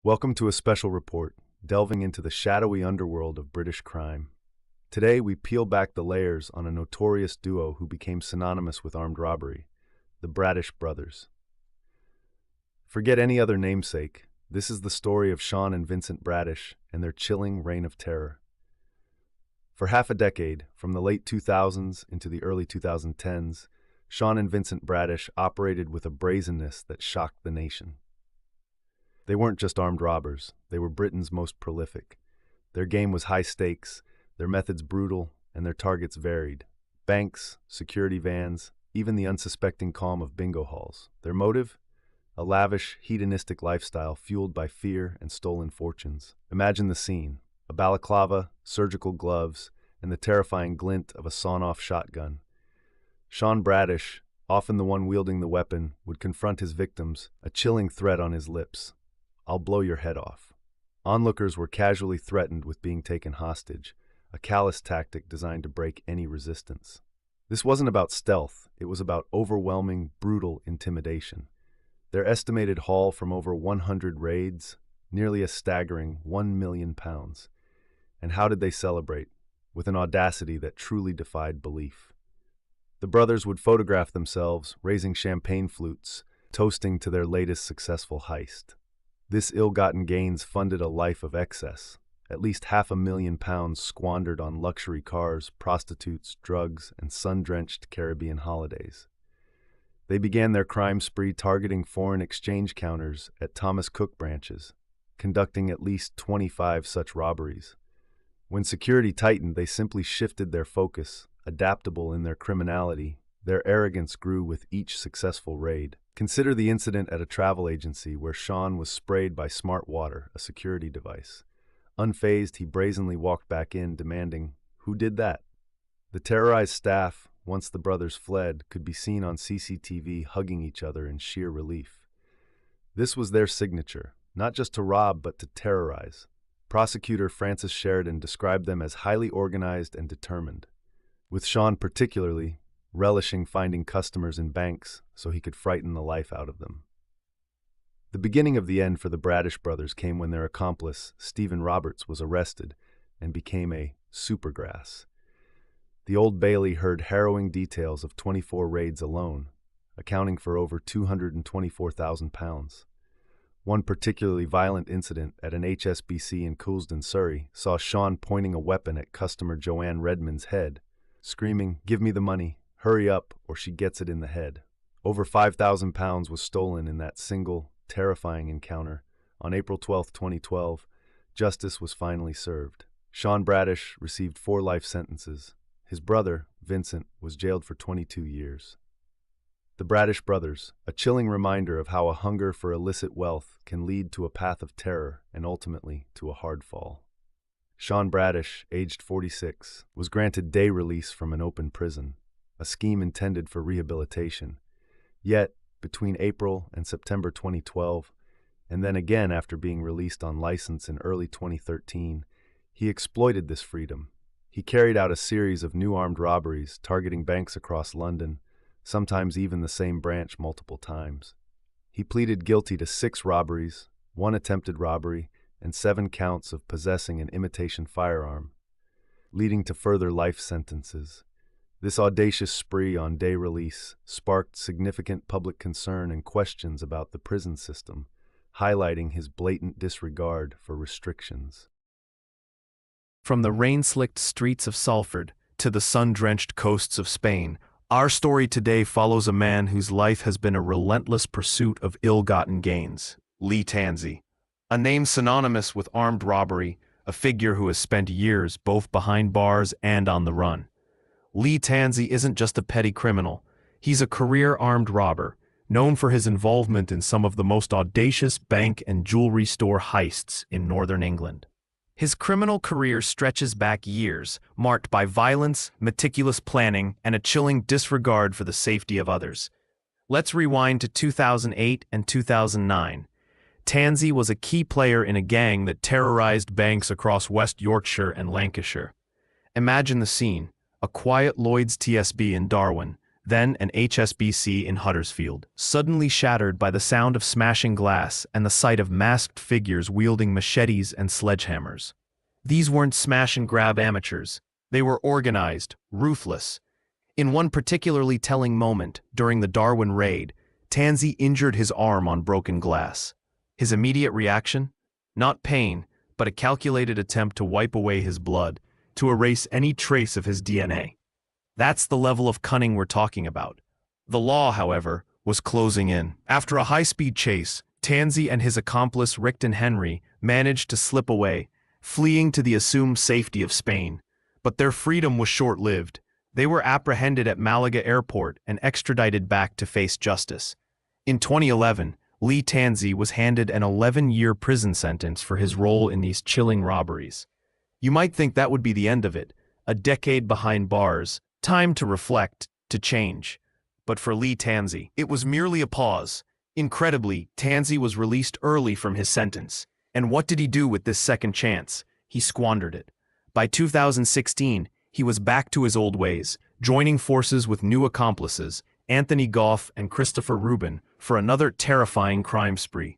Welcome to a special report, delving into the shadowy underworld of British crime. Today, we peel back the layers on a notorious duo who became synonymous with armed robbery, the Bradish brothers. Forget any other namesake, this is the story of Sean and Vincent Bradish and their chilling reign of terror. For half a decade, from the late 2000s into the early 2010s, Sean and Vincent Bradish operated with a brazenness that shocked the nation. They weren't just armed robbers, they were Britain's most prolific. Their game was high stakes, their methods brutal, and their targets varied. Banks, security vans, even the unsuspecting calm of bingo halls. Their motive? A lavish, hedonistic lifestyle fueled by fear and stolen fortunes. Imagine the scene: a balaclava, surgical gloves, and the terrifying glint of a sawn-off shotgun. Sean Bradish, often the one wielding the weapon, would confront his victims, a chilling threat on his lips. "I'll blow your head off." Onlookers were casually threatened with being taken hostage, a callous tactic designed to break any resistance. This wasn't about stealth, it was about overwhelming, brutal intimidation. Their estimated haul from over 100 raids, nearly a staggering £1 million. And how did they celebrate? With an audacity that truly defied belief. The brothers would photograph themselves, raising champagne flutes, toasting to their latest successful heist. This ill-gotten gains funded a life of excess, at least £500,000 squandered on luxury cars, prostitutes, drugs, and sun-drenched Caribbean holidays. They began their crime spree targeting foreign exchange counters at Thomas Cook branches, conducting at least 25 such robberies. When security tightened, they simply shifted their focus, adaptable in their criminality. Their arrogance grew with each successful raid. Consider the incident at a travel agency where Sean was sprayed by smart water, a security device. Unfazed, he brazenly walked back in, demanding, "Who did that?" The terrorized staff, once the brothers fled, could be seen on CCTV hugging each other in sheer relief. This was their signature, not just to rob but to terrorize. Prosecutor Francis Sheridan described them as highly organized and determined, with Sean particularly relishing finding customers in banks so he could frighten the life out of them. The beginning of the end for the Bradish brothers came when their accomplice, Stephen Roberts, was arrested and became a supergrass. The Old Bailey heard harrowing details of 24 raids alone, accounting for over £224,000. One particularly violent incident at an HSBC in Coulsdon, Surrey, saw Sean pointing a weapon at customer Joanne Redmond's head, screaming, "Give me the money, hurry up, or she gets it in the head." Over £5,000 was stolen in that single, terrifying encounter. On April 12, 2012, justice was finally served. Sean Bradish received 4 life sentences. His brother, Vincent, was jailed for 22 years. The Bradish brothers, a chilling reminder of how a hunger for illicit wealth can lead to a path of terror and ultimately to a hard fall. Sean Bradish, aged 46, was granted day release from an open prison, a scheme intended for rehabilitation. Yet, between April and September 2012, and then again after being released on license in early 2013, he exploited this freedom. He carried out a series of new armed robberies targeting banks across London, sometimes even the same branch multiple times. He pleaded guilty to 6 robberies, 1 attempted robbery, and 7 counts of possessing an imitation firearm, leading to further life sentences. This audacious spree on day release sparked significant public concern and questions about the prison system, highlighting his blatant disregard for restrictions. From the rain-slicked streets of Salford to the sun-drenched coasts of Spain, our story today follows a man whose life has been a relentless pursuit of ill-gotten gains, Lee Tansey. A name synonymous with armed robbery, a figure who has spent years both behind bars and on the run. Lee Tansey isn't just a petty criminal, he's a career armed robber, known for his involvement in some of the most audacious bank and jewelry store heists in northern England. His criminal career stretches back years, marked by violence, meticulous planning, and a chilling disregard for the safety of others. Let's rewind to 2008 and 2009. Tansey was a key player in a gang that terrorized banks across West Yorkshire and Lancashire. Imagine the scene: a quiet Lloyd's TSB in Darwin, then an HSBC in Huddersfield, suddenly shattered by the sound of smashing glass and the sight of masked figures wielding machetes and sledgehammers. These weren't smash-and-grab amateurs. They were organized, ruthless. In one particularly telling moment, during the Darwin raid, Tansey injured his arm on broken glass. His immediate reaction? Not pain, but a calculated attempt to wipe away his blood, to erase any trace of his DNA. That's the level of cunning we're talking about. The law, however, was closing in. After a high-speed chase, Tansey and his accomplice Rickton Henry managed to slip away, fleeing to the assumed safety of Spain. But their freedom was short-lived. They were apprehended at Malaga Airport and extradited back to face justice. In 2011, Lee Tansey was handed an 11-year prison sentence for his role in these chilling robberies. You might think that would be the end of it, a decade behind bars, time to reflect, to change. But for Lee Tansey, it was merely a pause. Incredibly, Tansey was released early from his sentence. And what did he do with this second chance? He squandered it. By 2016, he was back to his old ways, joining forces with new accomplices, Anthony Goff and Christopher Rubin, for another terrifying crime spree.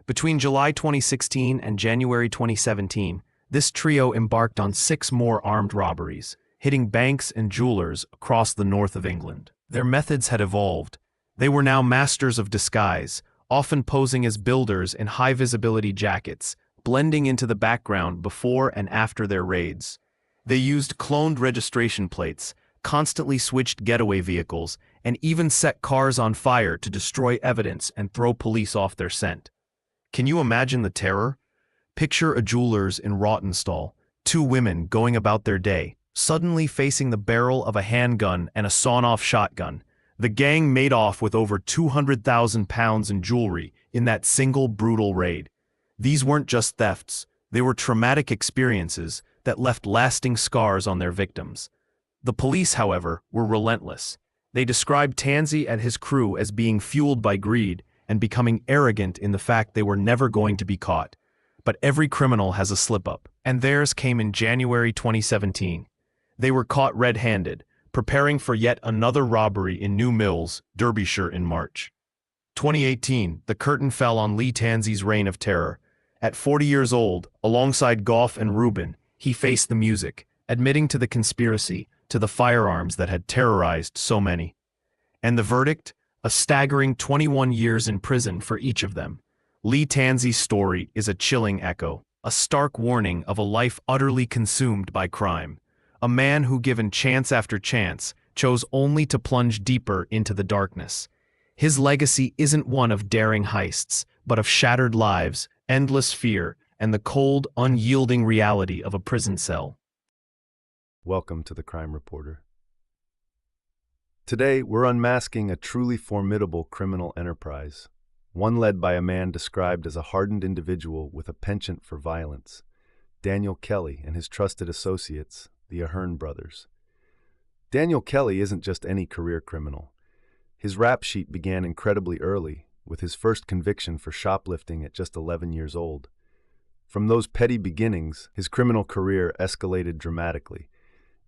Between July 2016 and January 2017, this trio embarked on 6 more armed robberies, hitting banks and jewelers across the north of England. Their methods had evolved. They were now masters of disguise, often posing as builders in high-visibility jackets, blending into the background before and after their raids. They used cloned registration plates, constantly switched getaway vehicles, and even set cars on fire to destroy evidence and throw police off their scent. Can you imagine the terror? Picture a jeweler's in Rawtenstall, 2 women going about their day, suddenly facing the barrel of a handgun and a sawn-off shotgun. The gang made off with over £200,000 in jewelry in that single brutal raid. These weren't just thefts, they were traumatic experiences that left lasting scars on their victims. The police, however, were relentless. They described Tansey and his crew as being fueled by greed and becoming arrogant in the fact they were never going to be caught. But every criminal has a slip-up, and theirs came in January 2017. They were caught red-handed, preparing for yet another robbery in New Mills, Derbyshire in March. 2018, the curtain fell on Lee Tansey's reign of terror. At 40 years old, alongside Goff and Rubin, he faced the music, admitting to the conspiracy, to the firearms that had terrorized so many. And the verdict? A staggering 21 years in prison for each of them. Lee Tansey's story is a chilling echo, a stark warning of a life utterly consumed by crime. A man who, given chance after chance, chose only to plunge deeper into the darkness. His legacy isn't one of daring heists, but of shattered lives, endless fear, and the cold, unyielding reality of a prison cell. Welcome to the Crime Reporter. Today, we're unmasking a truly formidable criminal enterprise, one led by a man described as a hardened individual with a penchant for violence, Daniel Kelly and his trusted associates, the Ahern brothers. Daniel Kelly isn't just any career criminal. His rap sheet began incredibly early, with his first conviction for shoplifting at just 11 years old. From those petty beginnings, his criminal career escalated dramatically,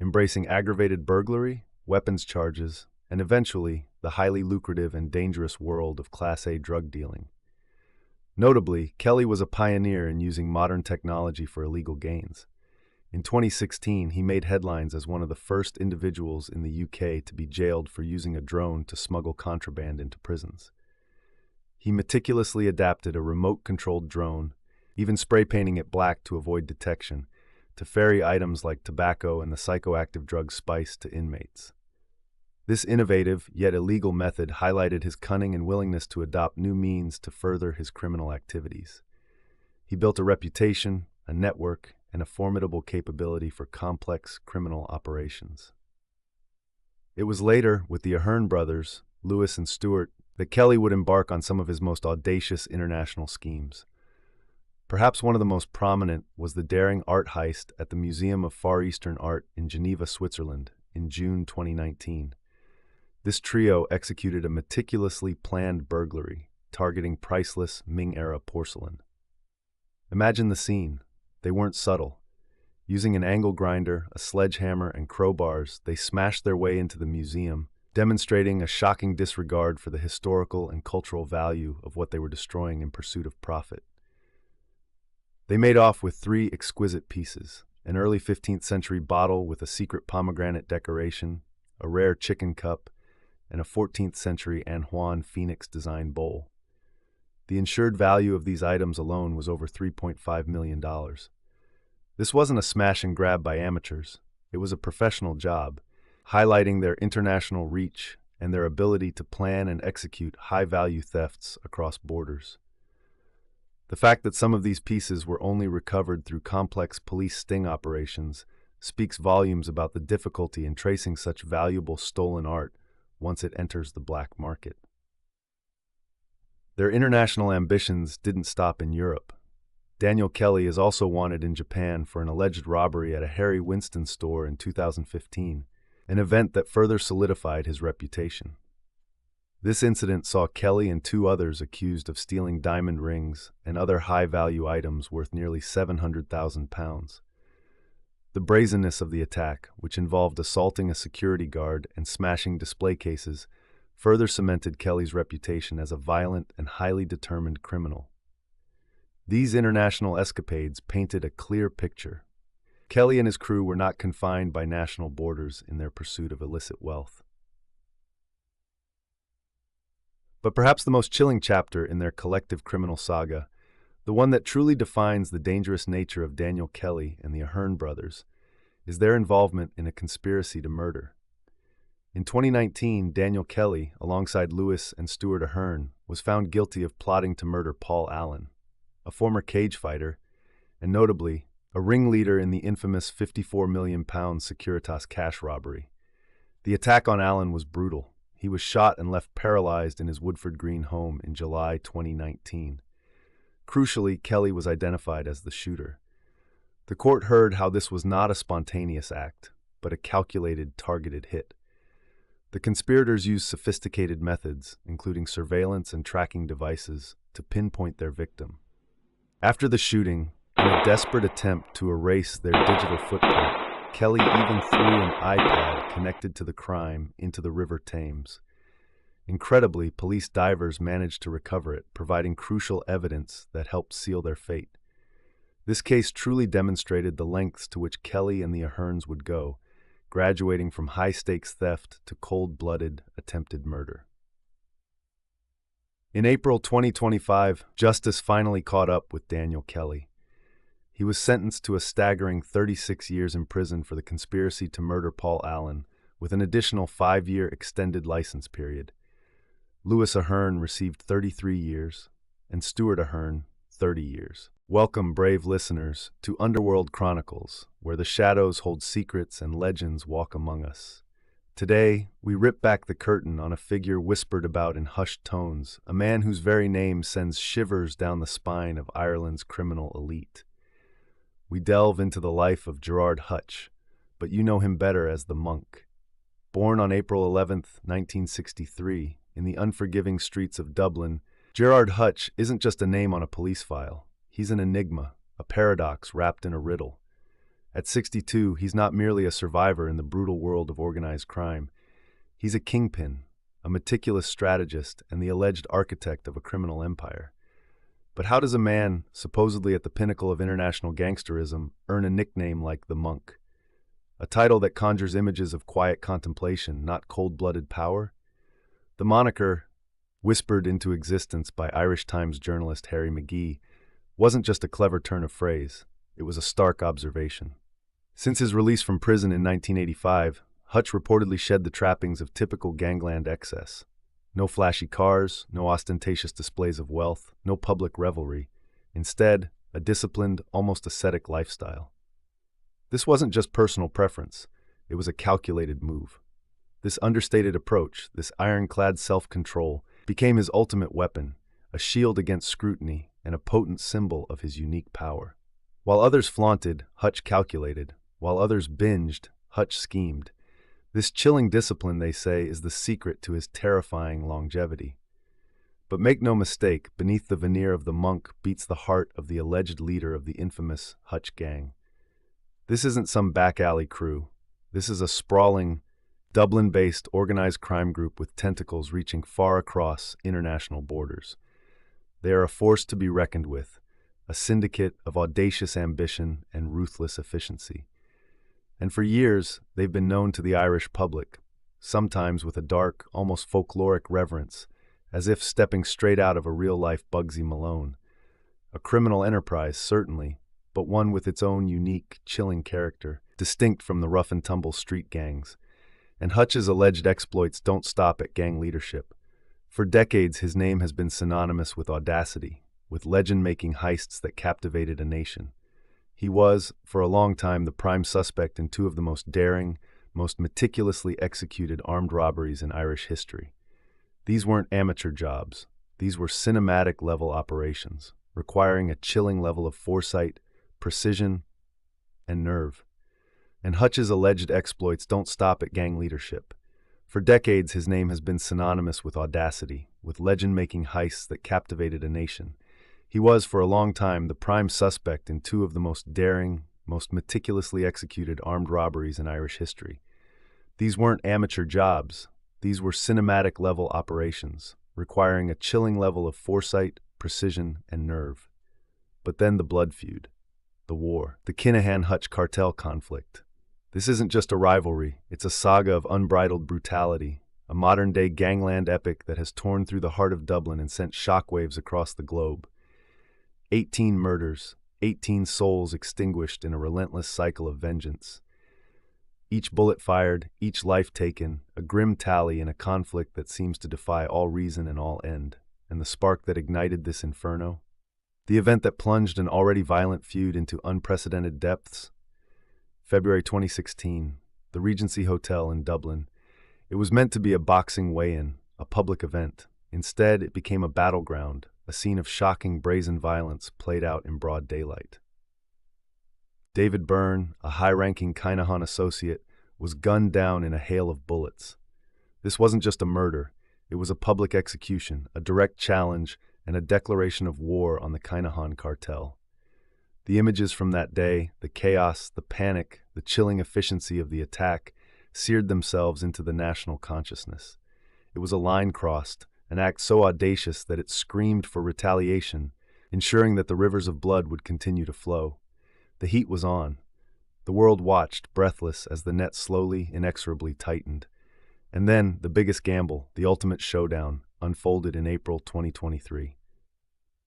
embracing aggravated burglary, weapons charges, and eventually the highly lucrative and dangerous world of Class A drug dealing. Notably, Kelly was a pioneer in using modern technology for illegal gains. In 2016, he made headlines as one of the first individuals in the UK to be jailed for using a drone to smuggle contraband into prisons. He meticulously adapted a remote-controlled drone, even spray painting it black to avoid detection, to ferry items like tobacco and the psychoactive drug spice to inmates. This innovative, yet illegal method highlighted his cunning and willingness to adopt new means to further his criminal activities. He built a reputation, a network, and a formidable capability for complex criminal operations. It was later, with the Ahern brothers, Lewis and Stewart, that Kelly would embark on some of his most audacious international schemes. Perhaps one of the most prominent was the daring art heist at the Museum of Far Eastern Art in Geneva, Switzerland, in June 2019. This trio executed a meticulously planned burglary, targeting priceless Ming-era porcelain. Imagine the scene. They weren't subtle. Using an angle grinder, a sledgehammer, and crowbars, they smashed their way into the museum, demonstrating a shocking disregard for the historical and cultural value of what they were destroying in pursuit of profit. They made off with 3 exquisite pieces: an early 15th century bottle with a secret pomegranate decoration, a rare chicken cup, and a 14th century An Juan Phoenix design bowl. The insured value of these items alone was over $3.5 million. This wasn't a smash and grab by amateurs. It was a professional job, highlighting their international reach and their ability to plan and execute high-value thefts across borders. The fact that some of these pieces were only recovered through complex police sting operations speaks volumes about the difficulty in tracing such valuable stolen art once it enters the black market. Their international ambitions didn't stop in Europe. Daniel Kelly is also wanted in Japan for an alleged robbery at a Harry Winston store in 2015, an event that further solidified his reputation. This incident saw Kelly and 2 others accused of stealing diamond rings and other high-value items worth nearly £700,000. The brazenness of the attack, which involved assaulting a security guard and smashing display cases, further cemented Kelly's reputation as a violent and highly determined criminal. These international escapades painted a clear picture. Kelly and his crew were not confined by national borders in their pursuit of illicit wealth. But perhaps the most chilling chapter in their collective criminal saga, the one that truly defines the dangerous nature of Daniel Kelly and the Ahern brothers, is their involvement in a conspiracy to murder. In 2019, Daniel Kelly, alongside Lewis and Stuart Ahern, was found guilty of plotting to murder Paul Allen, a former cage fighter, and notably, a ringleader in the infamous £54 million Securitas cash robbery. The attack on Allen was brutal. He was shot and left paralyzed in his Woodford Green home in July 2019. Crucially, Kelly was identified as the shooter. The court heard how this was not a spontaneous act, but a calculated, targeted hit. The conspirators used sophisticated methods, including surveillance and tracking devices, to pinpoint their victim. After the shooting, in a desperate attempt to erase their digital footprint, Kelly even threw an iPad connected to the crime into the River Thames. Incredibly, police divers managed to recover it, providing crucial evidence that helped seal their fate. This case truly demonstrated the lengths to which Kelly and the Aherns would go, graduating from high-stakes theft to cold-blooded attempted murder. In April 2025, justice finally caught up with Daniel Kelly. He was sentenced to a staggering 36 years in prison for the conspiracy to murder Paul Allen, with an additional 5-year extended license period. Lewis Ahern received 33 years, and Stuart Ahern, 30 years. Welcome, brave listeners, to Underworld Chronicles, where the shadows hold secrets and legends walk among us. Today, we rip back the curtain on a figure whispered about in hushed tones, a man whose very name sends shivers down the spine of Ireland's criminal elite. We delve into the life of Gerard Hutch, but you know him better as the Monk. Born on April 11, 1963, in the unforgiving streets of Dublin, Gerard Hutch isn't just a name on a police file. He's an enigma, a paradox wrapped in a riddle. At 62, he's not merely a survivor in the brutal world of organized crime. He's a kingpin, a meticulous strategist, and the alleged architect of a criminal empire. But how does a man, supposedly at the pinnacle of international gangsterism, earn a nickname like the Monk? A title that conjures images of quiet contemplation, not cold-blooded power? The moniker, whispered into existence by Irish Times journalist Harry McGee, wasn't just a clever turn of phrase, it was a stark observation. Since his release from prison in 1985, Hutch reportedly shed the trappings of typical gangland excess. No flashy cars, no ostentatious displays of wealth, no public revelry. Instead, a disciplined, almost ascetic lifestyle. This wasn't just personal preference, it was a calculated move. This understated approach, this ironclad self-control, became his ultimate weapon, a shield against scrutiny and a potent symbol of his unique power. While others flaunted, Hutch calculated. While others binged, Hutch schemed. This chilling discipline, they say, is the secret to his terrifying longevity. But make no mistake, beneath the veneer of the Monk beats the heart of the alleged leader of the infamous Hutch gang. This isn't some back alley crew. This is a sprawling, Dublin-based organized crime group with tentacles reaching far across international borders. They are a force to be reckoned with, a syndicate of audacious ambition and ruthless efficiency. And for years, they've been known to the Irish public, sometimes with a dark, almost folkloric reverence, as if stepping straight out of a real-life Bugsy Malone. A criminal enterprise, certainly, but one with its own unique, chilling character, distinct from the rough-and-tumble street gangs. And Hutch's alleged exploits don't stop at gang leadership. For decades, his name has been synonymous with audacity, with legend-making heists that captivated a nation. He was, for a long time, the prime suspect in two of the most daring, most meticulously executed armed robberies in Irish history. These weren't amateur jobs. These were cinematic-level operations, requiring a chilling level of foresight, precision, and nerve. And Hutch's alleged exploits don't stop at gang leadership. For decades, his name has been synonymous with audacity, with legend-making heists that captivated a nation. He was, for a long time, the prime suspect in two of the most daring, most meticulously executed armed robberies in Irish history. These weren't amateur jobs. These were cinematic-level operations, requiring a chilling level of foresight, precision, and nerve. But then the blood feud, the war, the Kinahan-Hutch cartel conflict. This isn't just a rivalry, it's a saga of unbridled brutality, a modern-day gangland epic that has torn through the heart of Dublin and sent shockwaves across the globe. 18 murders, 18 souls extinguished in a relentless cycle of vengeance. Each bullet fired, each life taken, a grim tally in a conflict that seems to defy all reason and all end. And the spark that ignited this inferno? The event that plunged an already violent feud into unprecedented depths? February 2016, the Regency Hotel in Dublin. It was meant to be a boxing weigh-in, a public event. Instead, it became a battleground, a scene of shocking brazen violence played out in broad daylight. David Byrne, a high-ranking Kinahan associate, was gunned down in a hail of bullets. This wasn't just a murder, it was a public execution, a direct challenge, and a declaration of war on the Kinahan cartel. The images from that day, the chaos, the panic, the chilling efficiency of the attack, seared themselves into the national consciousness. It was a line crossed, an act so audacious that it screamed for retaliation, ensuring that the rivers of blood would continue to flow. The heat was on. The world watched, breathless, as the net slowly, inexorably tightened. And then, the biggest gamble, the ultimate showdown, unfolded in April 2023.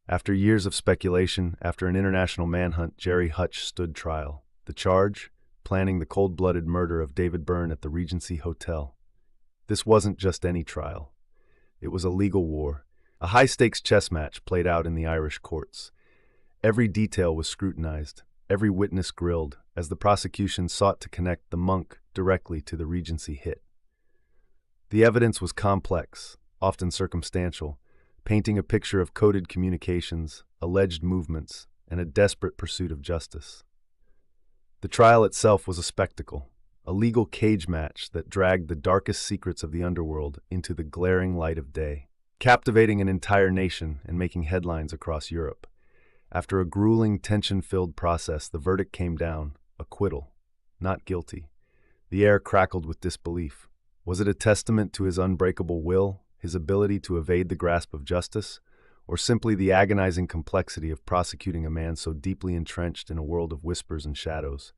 After years of speculation, after an international manhunt, Jerry Hutch stood trial. The charge? Planning the cold-blooded murder of David Byrne at the Regency Hotel. This wasn't just any trial. It was a legal war, a high-stakes chess match played out in the Irish courts. Every detail was scrutinized, every witness grilled, as the prosecution sought to connect the monk directly to the Regency hit. The evidence was complex, often circumstantial, painting a picture of coded communications, alleged movements, and a desperate pursuit of justice. The trial itself was a spectacle, a legal cage match that dragged the darkest secrets of the underworld into the glaring light of day, captivating an entire nation and making headlines across Europe. After a grueling, tension-filled process, the verdict came down, acquittal, not guilty. The air crackled with disbelief. Was it a testament to his unbreakable will, his ability to evade the grasp of justice, or simply the agonizing complexity of prosecuting a man so deeply entrenched in a world of whispers and shadows?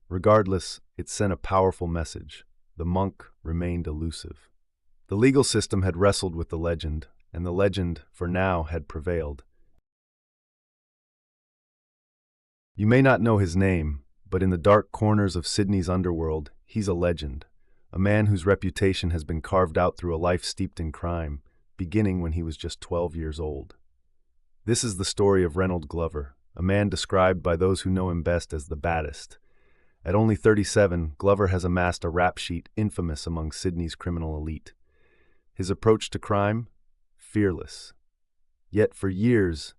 Regardless, it sent a powerful message. The monk remained elusive. The legal system had wrestled with the legend, and the legend, for now, had prevailed. You may not know his name, but in the dark corners of Sydney's underworld, he's a legend, a man whose reputation has been carved out through a life steeped in crime, beginning when he was just 12 years old. This is the story of Reynold Glover, a man described by those who know him best as the baddest. At only 37, Glover has amassed a rap sheet infamous among Sydney's criminal elite. His approach to crime? Fearless. Yet for years,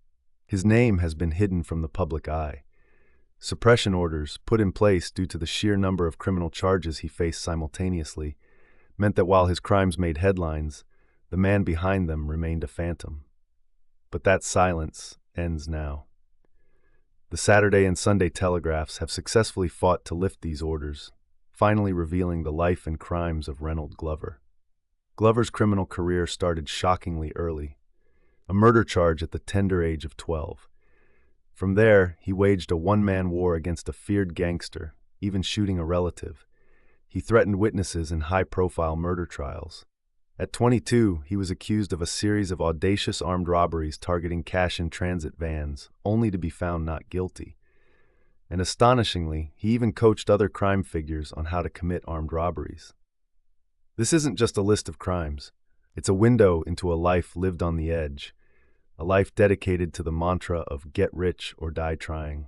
his name has been hidden from the public eye. Suppression orders, put in place due to the sheer number of criminal charges he faced simultaneously, meant that while his crimes made headlines, the man behind them remained a phantom. But that silence ends now. The Saturday and Sunday Telegraphs have successfully fought to lift these orders. finally revealing the life and crimes of Reynold Glover. Glover's criminal career started shockingly early, a murder charge at the tender age of 12. From there, he waged a one-man war against a feared gangster, even shooting a relative. He threatened witnesses in high-profile murder trials. At 22, he was accused of a series of audacious armed robberies targeting cash-in-transit vans, only to be found not guilty. And astonishingly, he even coached other crime figures on how to commit armed robberies. This isn't just a list of crimes. It's a window into a life lived on the edge, a life dedicated to the mantra of get rich or die trying.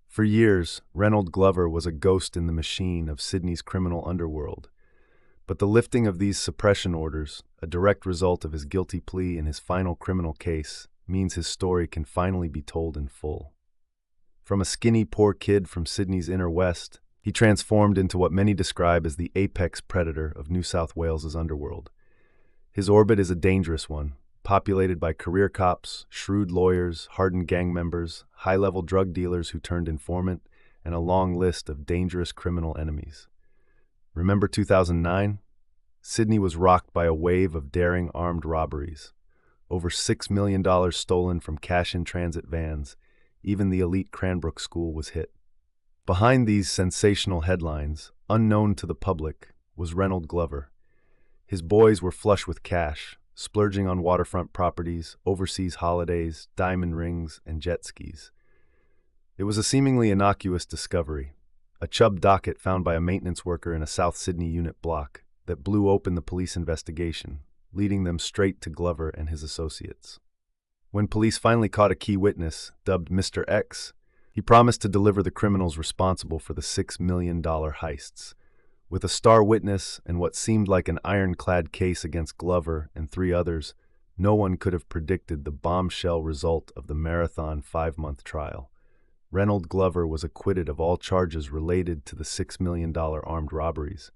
For years, Reynold Glover was a ghost in the machine of Sydney's criminal underworld. But the lifting of these suppression orders, a direct result of his guilty plea in his final criminal case, means his story can finally be told in full. From a skinny, poor kid from Sydney's inner west, he transformed into what many describe as the apex predator of New South Wales's underworld. His orbit is a dangerous one, populated by career cops, shrewd lawyers, hardened gang members, high-level drug dealers who turned informant, and a long list of dangerous criminal enemies. Remember 2009? Sydney was rocked by a wave of daring armed robberies. Over $6 million stolen from cash-in-transit vans. Even the elite Cranbrook School was hit. Behind these sensational headlines, unknown to the public, was Reynold Glover. His boys were flush with cash, splurging on waterfront properties, overseas holidays, diamond rings, and jet skis. It was a seemingly innocuous discovery, a Chubb docket found by a maintenance worker in a South Sydney unit block, that blew open the police investigation, leading them straight to Glover and his associates. When police finally caught a key witness, dubbed Mr. X, he promised to deliver the criminals responsible for the $6 million heists. With a star witness and what seemed like an ironclad case against Glover and 3 others, no one could have predicted the bombshell result of the marathon 5-month trial. Reynold Glover was acquitted of all charges related to the $6 million armed robberies.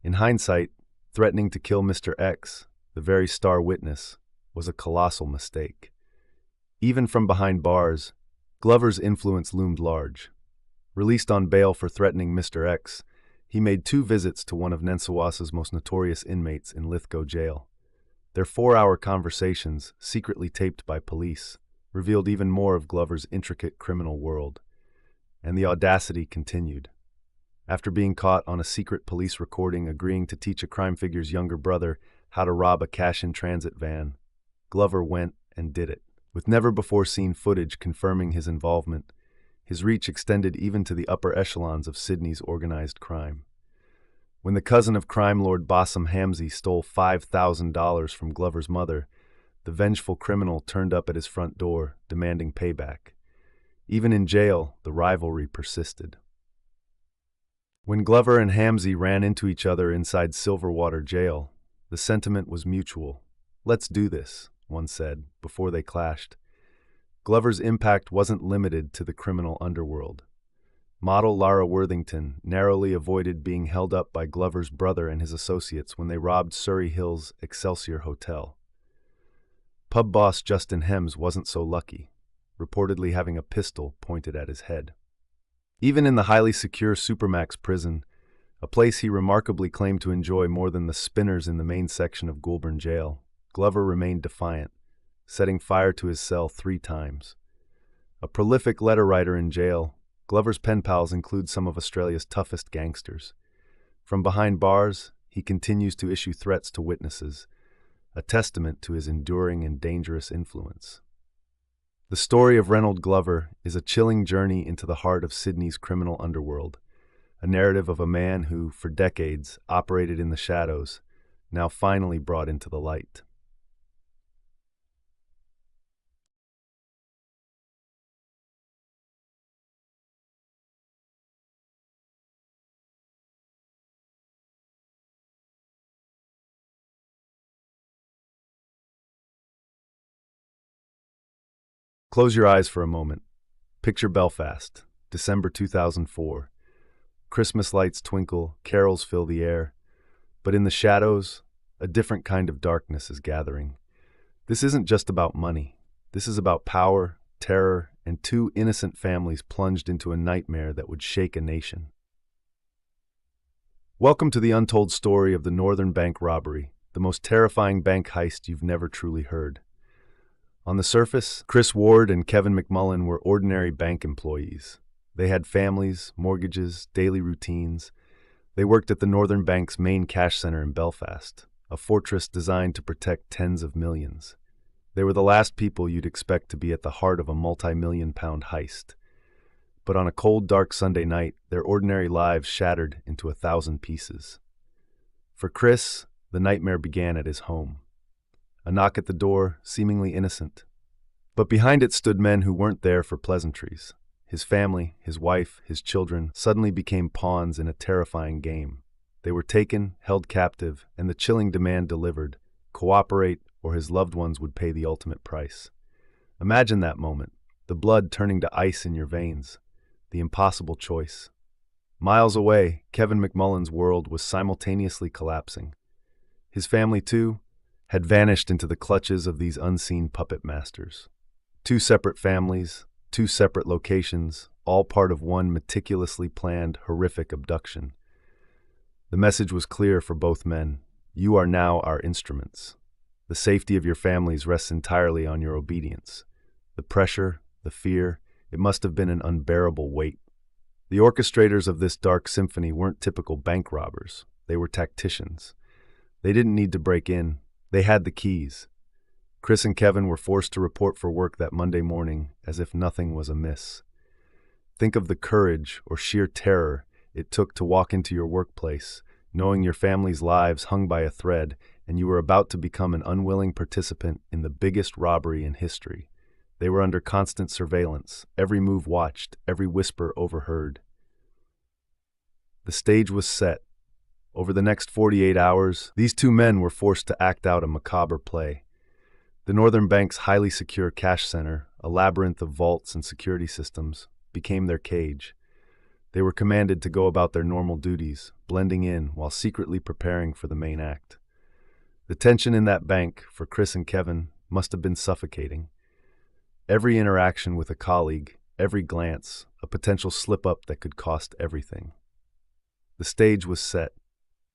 In hindsight, threatening to kill Mr. X, the very star witness, was a colossal mistake. Even from behind bars, Glover's influence loomed large. Released on bail for threatening Mr. X, he made 2 visits to one of Nensawassa's most notorious inmates in Lithgow jail. Their 4-hour conversations, secretly taped by police, revealed even more of Glover's intricate criminal world. And the audacity continued. After being caught on a secret police recording agreeing to teach a crime figure's younger brother how to rob a cash-in-transit van, Glover went and did it. With never-before-seen footage confirming his involvement, his reach extended even to the upper echelons of Sydney's organized crime. When the cousin of crime lord Bassam Hamzy stole $5,000 from Glover's mother, the vengeful criminal turned up at his front door, demanding payback. Even in jail, the rivalry persisted. When Glover and Hamzy ran into each other inside Silverwater jail, the sentiment was mutual. "Let's do this," one said, before they clashed. Glover's impact wasn't limited to the criminal underworld. Model Lara Worthington narrowly avoided being held up by Glover's brother and his associates when they robbed Surrey Hills' Excelsior Hotel. Pub boss Justin Hems wasn't so lucky, reportedly having a pistol pointed at his head. Even in the highly secure Supermax prison, a place he remarkably claimed to enjoy more than the spinners in the main section of Goulburn Jail, Glover remained defiant, setting fire to his cell 3 times. A prolific letter writer in jail, Glover's pen pals include some of Australia's toughest gangsters. From behind bars, he continues to issue threats to witnesses, a testament to his enduring and dangerous influence. The story of Reynold Glover is a chilling journey into the heart of Sydney's criminal underworld, a narrative of a man who, for decades, operated in the shadows, now finally brought into the light. Close your eyes for a moment. Picture Belfast, December 2004. Christmas lights twinkle, carols fill the air. But in the shadows, a different kind of darkness is gathering. This isn't just about money. This is about power, terror, and 2 innocent families plunged into a nightmare that would shake a nation. Welcome to the untold story of the Northern Bank robbery, the most terrifying bank heist you've never truly heard. On the surface, Chris Ward and Kevin McMullen were ordinary bank employees. They had families, mortgages, daily routines. They worked at the Northern Bank's main cash center in Belfast, a fortress designed to protect tens of millions. They were the last people you'd expect to be at the heart of a multi-million-pound heist. But on a cold, dark Sunday night, their ordinary lives shattered into 1,000 pieces. For Chris, the nightmare began at his home. A knock at the door, seemingly innocent. But behind it stood men who weren't there for pleasantries. His family, his wife, his children suddenly became pawns in a terrifying game. They were taken, held captive, and the chilling demand delivered: cooperate, or his loved ones would pay the ultimate price. Imagine that moment, the blood turning to ice in your veins. The impossible choice. Miles away, Kevin McMullen's world was simultaneously collapsing. His family, too, had vanished into the clutches of these unseen puppet masters. Two separate families, two separate locations, all part of one meticulously planned, horrific abduction. The message was clear for both men. You are now our instruments. The safety of your families rests entirely on your obedience. The pressure, the fear, it must have been an unbearable weight. The orchestrators of this dark symphony weren't typical bank robbers. They were tacticians. They didn't need to break in. They had the keys. Chris and Kevin were forced to report for work that Monday morning as if nothing was amiss. Think of the courage or sheer terror it took to walk into your workplace, knowing your family's lives hung by a thread and you were about to become an unwilling participant in the biggest robbery in history. They were under constant surveillance, every move watched, every whisper overheard. The stage was set. Over the next 48 hours, these two men were forced to act out a macabre play. The Northern Bank's highly secure cash center, a labyrinth of vaults and security systems, became their cage. They were commanded to go about their normal duties, blending in while secretly preparing for the main act. The tension in that bank, for Chris and Kevin, must have been suffocating. Every interaction with a colleague, every glance, a potential slip-up that could cost everything. The stage was set.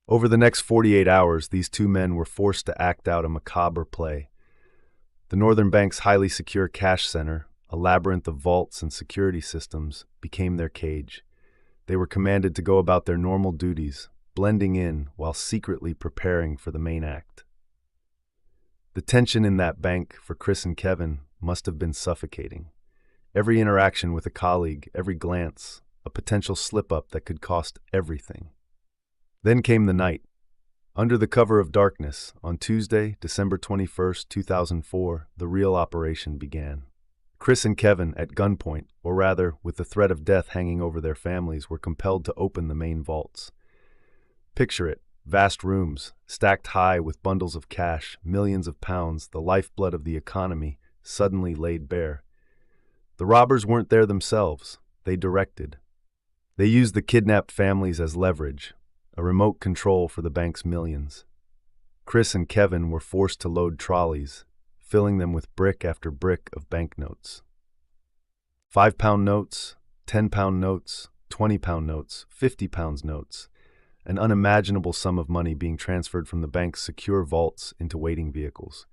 Over the next 48 hours, these two men were forced to act out a macabre play. The Northern Bank's highly secure cash center, a labyrinth of vaults and security systems, became their cage. They were commanded to go about their normal duties, blending in while secretly preparing for the main act. The tension in that bank, for Chris and Kevin, must have been suffocating. Every interaction with a colleague, every glance, a potential slip-up that could cost everything. Then came the night. Under the cover of darkness, on Tuesday, December 21st, 2004, the real operation began. Chris and Kevin, at gunpoint, or rather, with the threat of death hanging over their families, were compelled to open the main vaults. Picture it. Vast rooms, stacked high with bundles of cash, millions of pounds, the lifeblood of the economy, suddenly laid bare. The robbers weren't there themselves. They directed. They used the kidnapped families as leverage, a remote control for the bank's millions. Chris and Kevin were forced to load trolleys, filling them with brick after brick of banknotes. 5-pound notes, 10-pound notes, 20-pound notes, 50-pound notes, an unimaginable sum of money being transferred from the bank's secure vaults into waiting vehicles.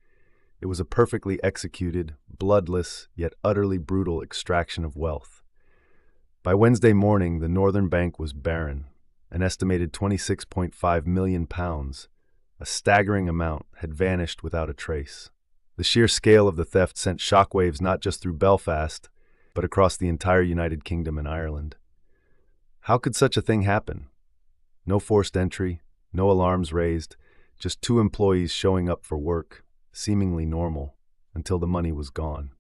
It was a perfectly executed, bloodless, yet utterly brutal extraction of wealth. By Wednesday morning, the Northern Bank was barren. An estimated £26.5 million, a staggering amount, had vanished without a trace. The sheer scale of the theft sent shockwaves not just through Belfast, but across the entire United Kingdom and Ireland. How could such a thing happen? No forced entry, no alarms raised, just two employees showing up for work, seemingly normal, until the money was gone.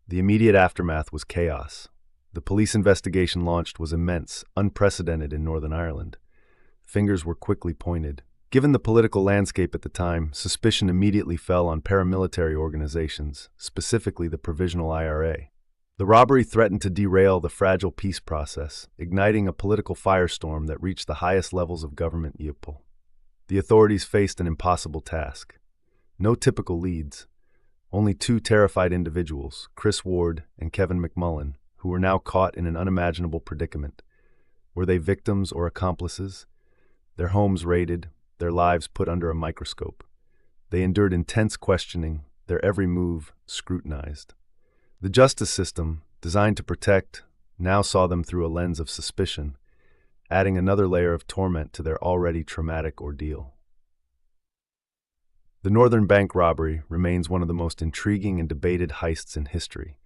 The immediate aftermath was chaos. The police investigation launched was immense, unprecedented in Northern Ireland. Fingers were quickly pointed. Given the political landscape at the time, suspicion immediately fell on paramilitary organizations, specifically the Provisional IRA. The robbery threatened to derail the fragile peace process, igniting a political firestorm that reached the highest levels of government. The authorities faced an impossible task. No typical leads, only two terrified individuals, Chris Ward and Kevin McMullen, who were now caught in an unimaginable predicament. Were they victims or accomplices? their homes raided, their lives put under a microscope. They endured intense questioning, their every move scrutinized. The justice system, designed to protect, now saw them through a lens of suspicion, adding another layer of torment to their already traumatic ordeal. The Northern Bank robbery remains one of the most intriguing and debated heists in history.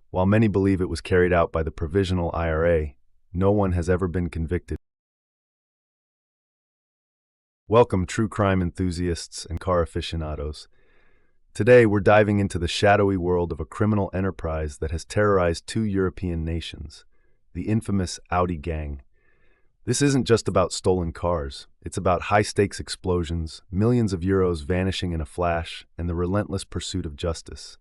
While many believe it was carried out by the Provisional IRA, no one has ever been convicted. Welcome, true crime enthusiasts and car aficionados. Today, we're diving into the shadowy world of a criminal enterprise that has terrorized two European nations, the infamous Audi Gang. This isn't just about stolen cars. It's about high-stakes explosions, millions of euros vanishing in a flash, and the relentless pursuit of justice.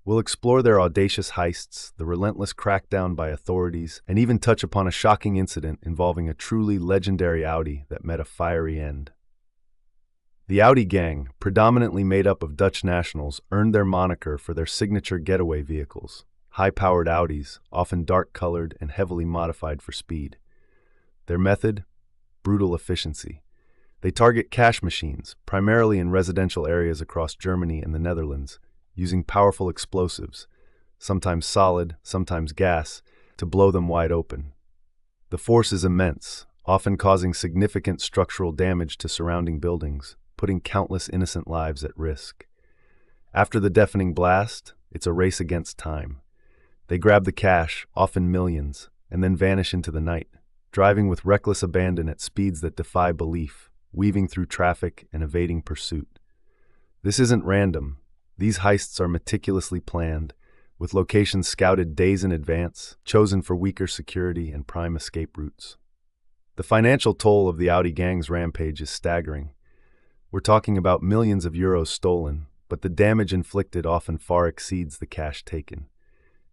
We'll explore their audacious heists, the relentless crackdown by authorities, and even touch upon a shocking incident involving a truly legendary Audi that met a fiery end. The Audi Gang, predominantly made up of Dutch nationals, earned their moniker for their signature getaway vehicles, high-powered Audis, often dark-colored and heavily modified for speed. Their method? Brutal efficiency. They target cash machines, primarily in residential areas across Germany and the Netherlands, using powerful explosives, sometimes solid, sometimes gas, to blow them wide open. The force is immense, often causing significant structural damage to surrounding buildings, putting countless innocent lives at risk. After the deafening blast, it's a race against time. They grab the cash, often millions, and then vanish into the night, driving with reckless abandon at speeds that defy belief, weaving through traffic and evading pursuit. This isn't random. These heists are meticulously planned, with locations scouted days in advance, chosen for weaker security and prime escape routes. The financial toll of the Audi Gang's rampage is staggering. We're talking about millions of euros stolen, but the damage inflicted often far exceeds the cash taken.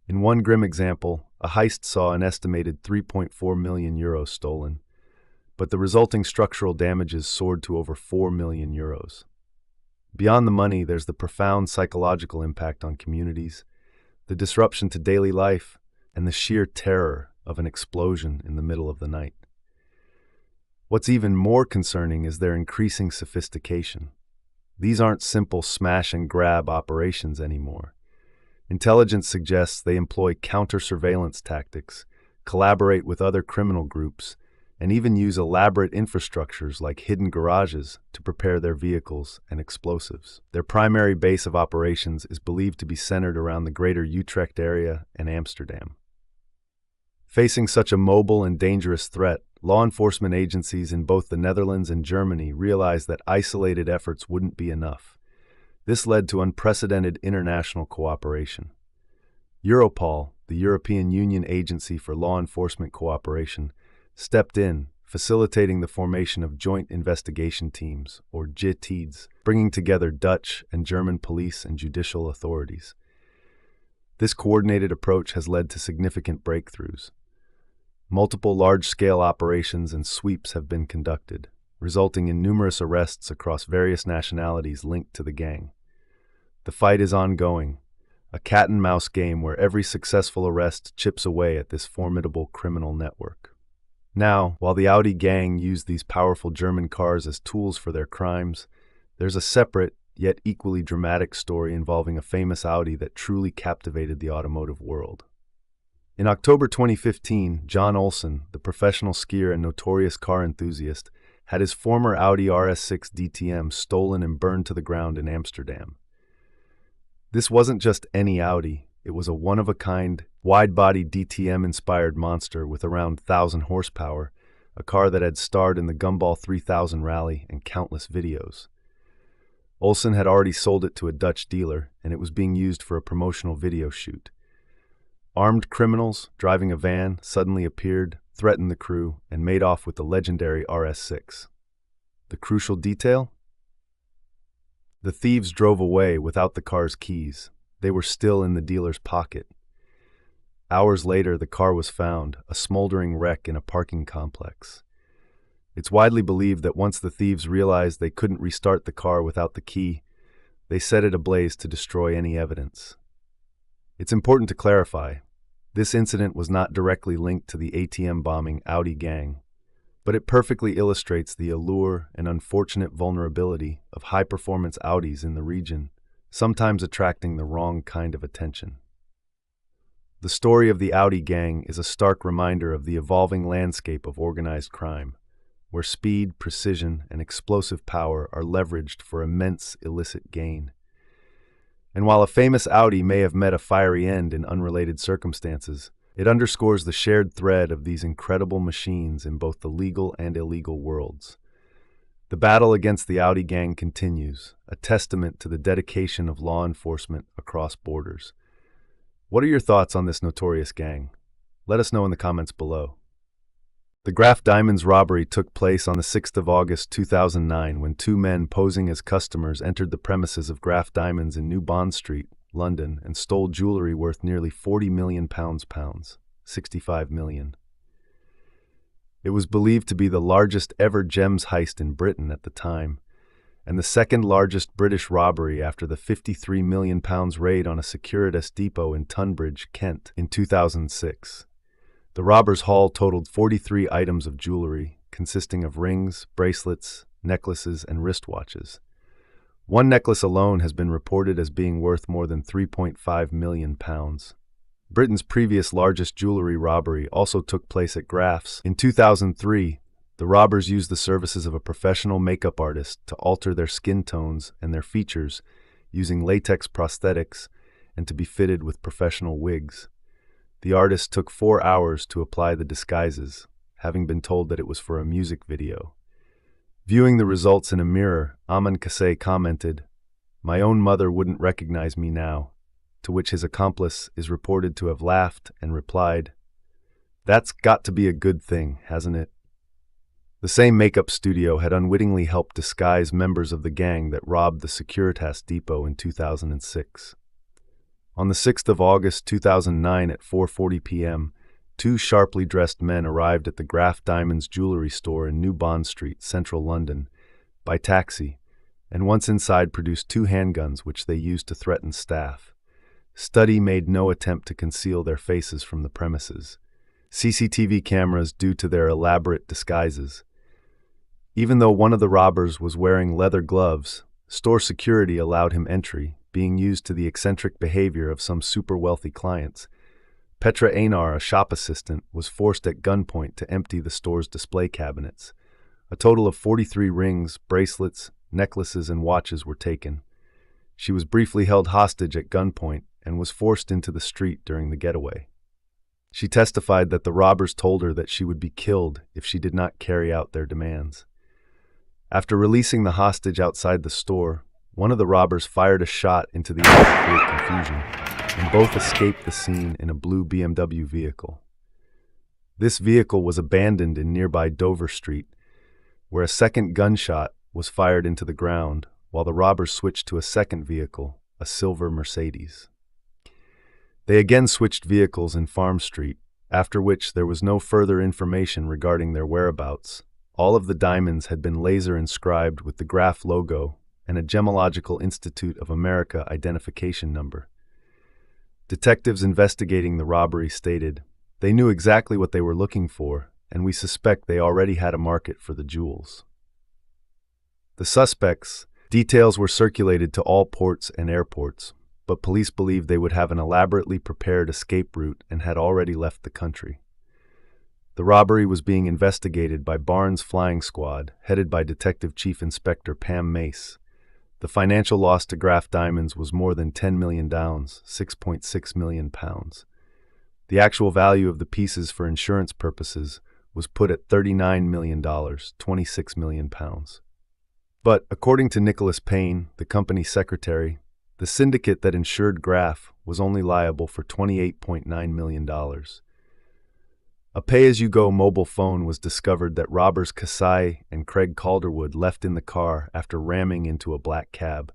In one grim example, a heist saw an estimated 3.4 million euros stolen, but the resulting structural damages soared to over 4 million euros. Beyond the money, there's the profound psychological impact on communities, the disruption to daily life, and the sheer terror of an explosion in the middle of the night. What's even more concerning is their increasing sophistication. These aren't simple smash-and-grab operations anymore. Intelligence suggests they employ counter-surveillance tactics, collaborate with other criminal groups, and even use elaborate infrastructures like hidden garages to prepare their vehicles and explosives. Their primary base of operations is believed to be centered around the greater Utrecht area and Amsterdam. Facing such a mobile and dangerous threat, law enforcement agencies in both the Netherlands and Germany realized that isolated efforts wouldn't be enough. This led to unprecedented international cooperation. Europol, the European Union Agency for Law Enforcement Cooperation, stepped in, facilitating the formation of joint investigation teams, or JTIDs, bringing together Dutch and German police and judicial authorities. This coordinated approach has led to significant breakthroughs. Multiple large-scale operations and sweeps have been conducted, resulting in numerous arrests across various nationalities linked to the gang. The fight is ongoing, a cat-and-mouse game where every successful arrest chips away at this formidable criminal network. Now, while the Audi Gang used these powerful German cars as tools for their crimes, there's a separate, yet equally dramatic story involving a famous Audi that truly captivated the automotive world. In October 2015, John Olsen, the professional skier and notorious car enthusiast, had his former Audi RS6 DTM stolen and burned to the ground in Amsterdam. This wasn't just any Audi, it was a one-of-a-kind, wide-body DTM-inspired monster with around 1,000 horsepower, a car that had starred in the Gumball 3000 rally and countless videos. Olsen had already sold it to a Dutch dealer, and it was being used for a promotional video shoot. Armed criminals, driving a van, suddenly appeared, threatened the crew, and made off with the legendary RS6. The crucial detail? The thieves drove away without the car's keys. They were still in the dealer's pocket. Hours later, the car was found, a smoldering wreck in a parking complex. It's widely believed that once the thieves realized they couldn't restart the car without the key, they set it ablaze to destroy any evidence. It's important to clarify, this incident was not directly linked to the ATM bombing Audi Gang. but it perfectly illustrates the allure and unfortunate vulnerability of high-performance Audis in the region, sometimes attracting the wrong kind of attention. The story of the Audi gang is a stark reminder of the evolving landscape of organized crime, where speed, precision, and explosive power are leveraged for immense illicit gain. And while a famous Audi may have met a fiery end in unrelated circumstances, it underscores the shared thread of these incredible machines in both the legal and illegal worlds. The battle against the Audi gang continues, a testament to the dedication of law enforcement across borders. What are your thoughts on this notorious gang? Let us know in the comments below. The Graf Diamonds robbery took place on the 6th of August 2009 when two men posing as customers entered the premises of Graf Diamonds in New Bond Street, London, and stole jewelry worth nearly £40 million, 65 million. It was believed to be the largest ever gems heist in Britain at the time, and the second largest British robbery after the £53 million raid on a Securitas depot in Tunbridge, Kent, in 2006. The robbers' haul totaled 43 items of jewelry, consisting of rings, bracelets, necklaces, and wristwatches. One necklace alone has been reported as being worth more than £3.5 million. Britain's previous largest jewelry robbery also took place at Graf's. In 2003, the robbers used the services of a professional makeup artist to alter their skin tones and their features using latex prosthetics and to be fitted with professional wigs. The artist took 4 hours to apply the disguises, having been told that it was for a music video. Viewing the results in a mirror, Aman Kasey commented, "My own mother wouldn't recognize me now," to which his accomplice is reported to have laughed and replied, "That's got to be a good thing, hasn't it?" The same makeup studio had unwittingly helped disguise members of the gang that robbed the Securitas depot in 2006. On the 6th of August 2009 at 4:40 p.m., two sharply dressed men arrived at the Graf Diamonds jewelry store in New Bond Street, central London, by taxi, and once inside produced 2 handguns which they used to threaten staff. Study made no attempt to conceal their faces from the premises. CCTV cameras due to their elaborate disguises. Even though one of the robbers was wearing leather gloves, store security allowed him entry, being used to the eccentric behavior of some super-wealthy clients. Petra Einar, a shop assistant, was forced at gunpoint to empty the store's display cabinets. A total of 43 rings, bracelets, necklaces, and watches were taken. She was briefly held hostage at gunpoint and was forced into the street during the getaway. She testified that the robbers told her that she would be killed if she did not carry out their demands. After releasing the hostage outside the store, one of the robbers fired a shot into the air to create confusion, and both escaped the scene in a blue BMW vehicle. This vehicle was abandoned in nearby Dover Street, where a second gunshot was fired into the ground, while the robbers switched to a second vehicle, a silver Mercedes. They again switched vehicles in Farm Street, after which there was no further information regarding their whereabouts. All of the diamonds had been laser inscribed with the Graf logo and a Gemological Institute of America identification number. Detectives investigating the robbery stated, "They knew exactly what they were looking for, and we suspect they already had a market for the jewels." The suspects' details were circulated to all ports and airports, but police believed they would have an elaborately prepared escape route and had already left the country. The robbery was being investigated by Barnes Flying Squad, headed by Detective Chief Inspector Pam Mace. The financial loss to Graf Diamonds was more than £10 million, £6.6 million. The actual value of the pieces for insurance purposes was put at $39 million, £26 million. But, according to Nicholas Payne, the company's secretary, the syndicate that insured Graf was only liable for $28.9 million. A pay-as-you-go mobile phone was discovered that robbers Kasey and Craig Calderwood left in the car after ramming into a black cab.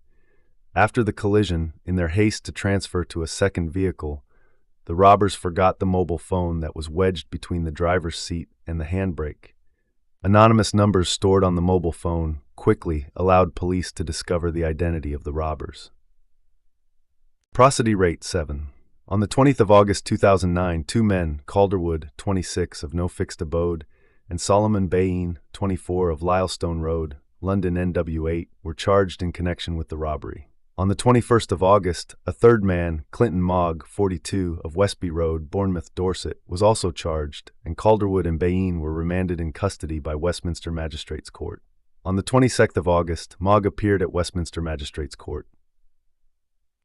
After the collision, in their haste to transfer to a second vehicle, the robbers forgot the mobile phone that was wedged between the driver's seat and the handbrake. Anonymous numbers stored on the mobile phone quickly allowed police to discover the identity of the robbers. Prosody rate 7. On the 20th of August 2009, two men, Calderwood, 26, of no fixed abode, and Solomon Bain, 24, of Lylestone Road, London NW8, were charged in connection with the robbery. On the 21st of August, a third man, Clinton Mogg, 42, of Westby Road, Bournemouth, Dorset, was also charged, and Calderwood and Bain were remanded in custody by Westminster Magistrates Court. On the 22nd of August, Mogg appeared at Westminster Magistrates Court.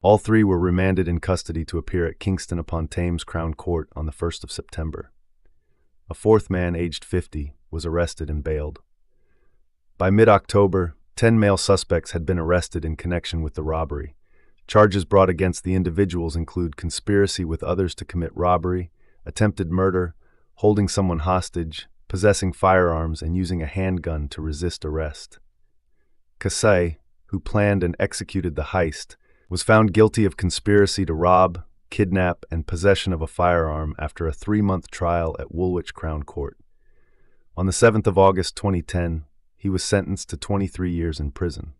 All three were remanded in custody to appear at Kingston-upon-Thames Crown Court on the 1st of September. A fourth man, aged 50, was arrested and bailed. By mid-October, 10 male suspects had been arrested in connection with the robbery. Charges brought against the individuals include conspiracy with others to commit robbery, attempted murder, holding someone hostage, possessing firearms, and using a handgun to resist arrest. Kasai, who planned and executed the heist, was found guilty of conspiracy to rob, kidnap, and possession of a firearm after a 3-month trial at Woolwich Crown Court. On the 7th of August 2010, he was sentenced to 23 years in prison.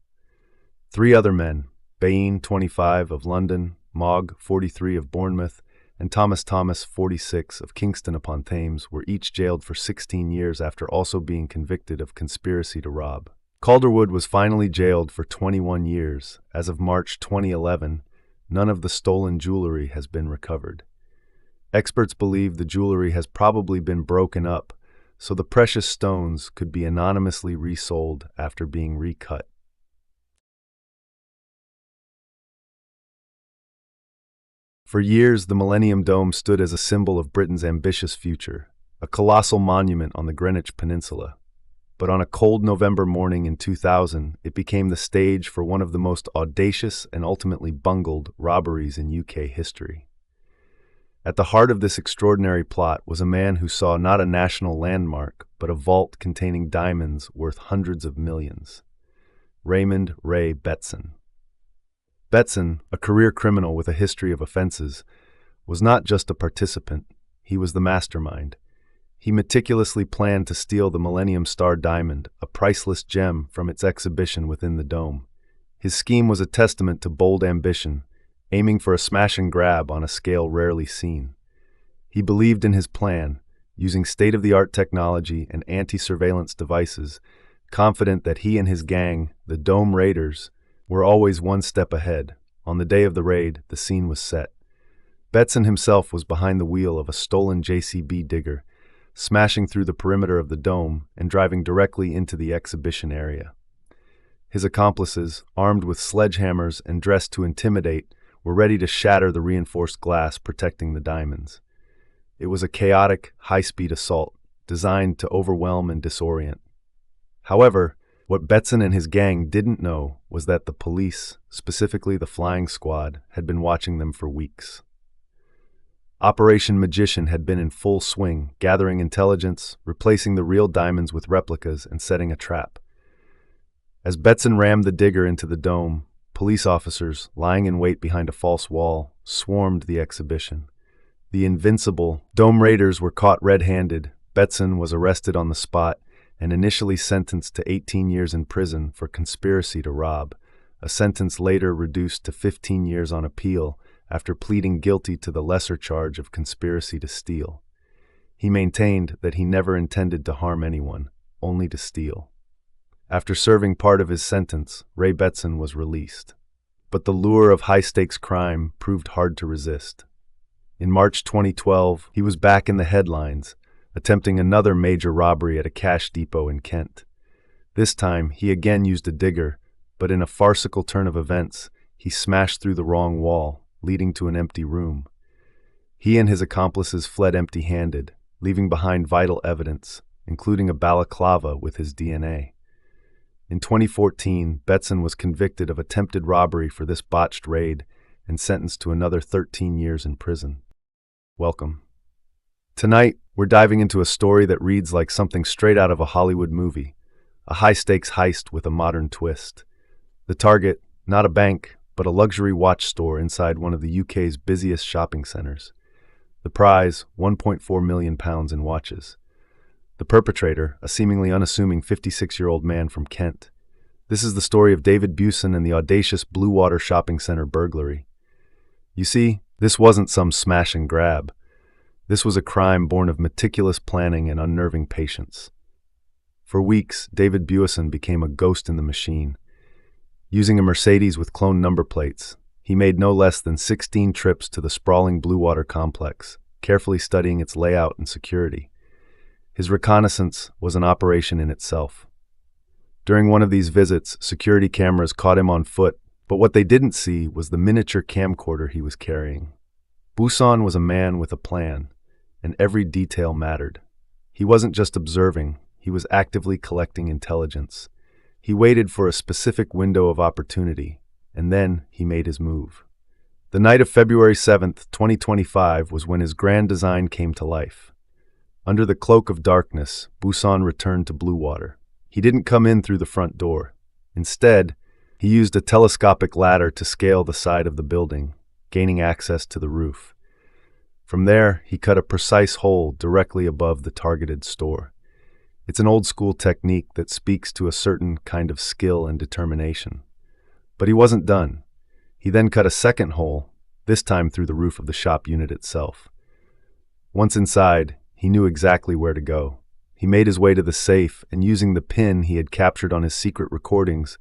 3 other men, Bain, 25, of London, Mogg, 43, of Bournemouth, and Thomas, 46, of Kingston-upon-Thames, were each jailed for 16 years after also being convicted of conspiracy to rob. Calderwood was finally jailed for 21 years. As of March 2011, none of the stolen jewelry has been recovered. Experts believe the jewelry has probably been broken up, so the precious stones could be anonymously resold after being recut. For years, the Millennium Dome stood as a symbol of Britain's ambitious future, a colossal monument on the Greenwich Peninsula. But on a cold November morning in 2000, it became the stage for one of the most audacious and ultimately bungled robberies in UK history. At the heart of this extraordinary plot was a man who saw not a national landmark, but a vault containing diamonds worth hundreds of millions. Raymond Ray Betson. Betson, a career criminal with a history of offenses, was not just a participant, he was the mastermind. He meticulously planned to steal the Millennium Star diamond, a priceless gem, from its exhibition within the dome. His scheme was a testament to bold ambition, aiming for a smash and grab on a scale rarely seen. He believed in his plan, using state-of-the-art technology and anti-surveillance devices, confident that he and his gang, the Dome Raiders, were always one step ahead. On the day of the raid, the scene was set. Betson himself was behind the wheel of a stolen JCB digger, smashing through the perimeter of the dome and driving directly into the exhibition area. His accomplices, armed with sledgehammers and dressed to intimidate, were ready to shatter the reinforced glass protecting the diamonds. It was a chaotic, high-speed assault, designed to overwhelm and disorient. However, what Betson and his gang didn't know was that the police, specifically the flying squad, had been watching them for weeks. Operation Magician had been in full swing, gathering intelligence, replacing the real diamonds with replicas, and setting a trap. As Betson rammed the digger into the dome, police officers, lying in wait behind a false wall, swarmed the exhibition. The invincible Dome Raiders were caught red-handed. Betson was arrested on the spot and initially sentenced to 18 years in prison for conspiracy to rob, a sentence later reduced to 15 years on appeal after pleading guilty to the lesser charge of conspiracy to steal. He maintained that he never intended to harm anyone, only to steal. After serving part of his sentence, Ray Betson was released. But the lure of high-stakes crime proved hard to resist. In March 2012, he was back in the headlines, attempting another major robbery at a cash depot in Kent. This time, he again used a digger, but in a farcical turn of events, he smashed through the wrong wall, leading to an empty room. He and his accomplices fled empty-handed, leaving behind vital evidence, including a balaclava with his DNA. In 2014, Betson was convicted of attempted robbery for this botched raid and sentenced to another 13 years in prison. Welcome. Tonight, we're diving into a story that reads like something straight out of a Hollywood movie, a high-stakes heist with a modern twist. The target, not a bank, but a luxury watch store inside one of the UK's busiest shopping centres. The prize, £1.4 million in watches. The perpetrator, a seemingly unassuming 56-year-old man from Kent. This is the story of David Busen and the audacious Bluewater shopping centre burglary. You see, this wasn't some smash and grab. This was a crime born of meticulous planning and unnerving patience. For weeks, David Buisson became a ghost in the machine. Using a Mercedes with cloned number plates, he made no less than 16 trips to the sprawling Bluewater complex, carefully studying its layout and security. His reconnaissance was an operation in itself. During one of these visits, security cameras caught him on foot, but what they didn't see was the miniature camcorder he was carrying. Buisson was a man with a plan, and every detail mattered. He wasn't just observing, he was actively collecting intelligence. He waited for a specific window of opportunity, and then he made his move. The night of February 7th, 2025 was when his grand design came to life. Under the cloak of darkness, Buisson returned to Bluewater. He didn't come in through the front door. Instead, he used a telescopic ladder to scale the side of the building, gaining access to the roof. From there, he cut a precise hole directly above the targeted store. It's an old-school technique that speaks to a certain kind of skill and determination. But he wasn't done. He then cut a second hole, this time through the roof of the shop unit itself. Once inside, he knew exactly where to go. He made his way to the safe, and using the pin he had captured on his secret recordings,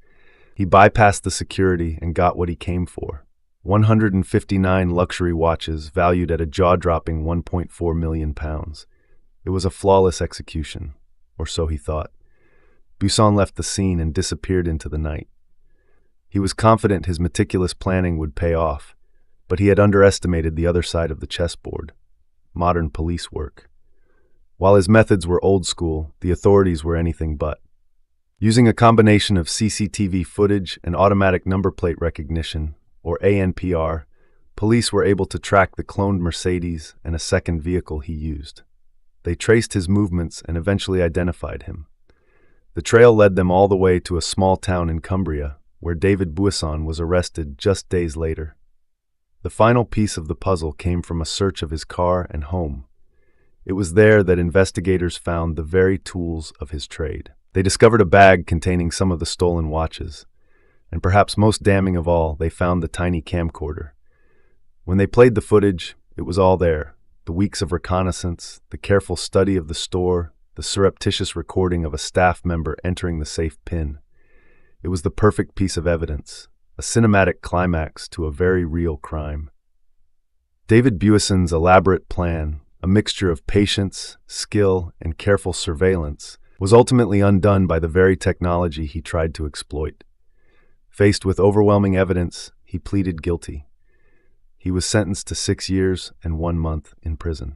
he bypassed the security and got what he came for. 159 luxury watches valued at a jaw-dropping £1.4 million. It was a flawless execution, or so he thought. Buisson left the scene and disappeared into the night. He was confident his meticulous planning would pay off, but he had underestimated the other side of the chessboard: modern police work. While his methods were old school, the authorities were anything but. Using a combination of CCTV footage and automatic number plate recognition, or ANPR, police were able to track the cloned Mercedes and a second vehicle he used. They traced his movements and eventually identified him. The trail led them all the way to a small town in Cumbria, where David Buisson was arrested just days later. The final piece of the puzzle came from a search of his car and home. It was there that investigators found the very tools of his trade. They discovered a bag containing some of the stolen watches, and perhaps most damning of all, they found the tiny camcorder. When they played the footage, it was all there: the weeks of reconnaissance, the careful study of the store, the surreptitious recording of a staff member entering the safe pin. It was the perfect piece of evidence, a cinematic climax to a very real crime. David Buisson's elaborate plan, a mixture of patience, skill, and careful surveillance, was ultimately undone by the very technology he tried to exploit. Faced with overwhelming evidence, he pleaded guilty. He was sentenced to 6 years and 1 month in prison.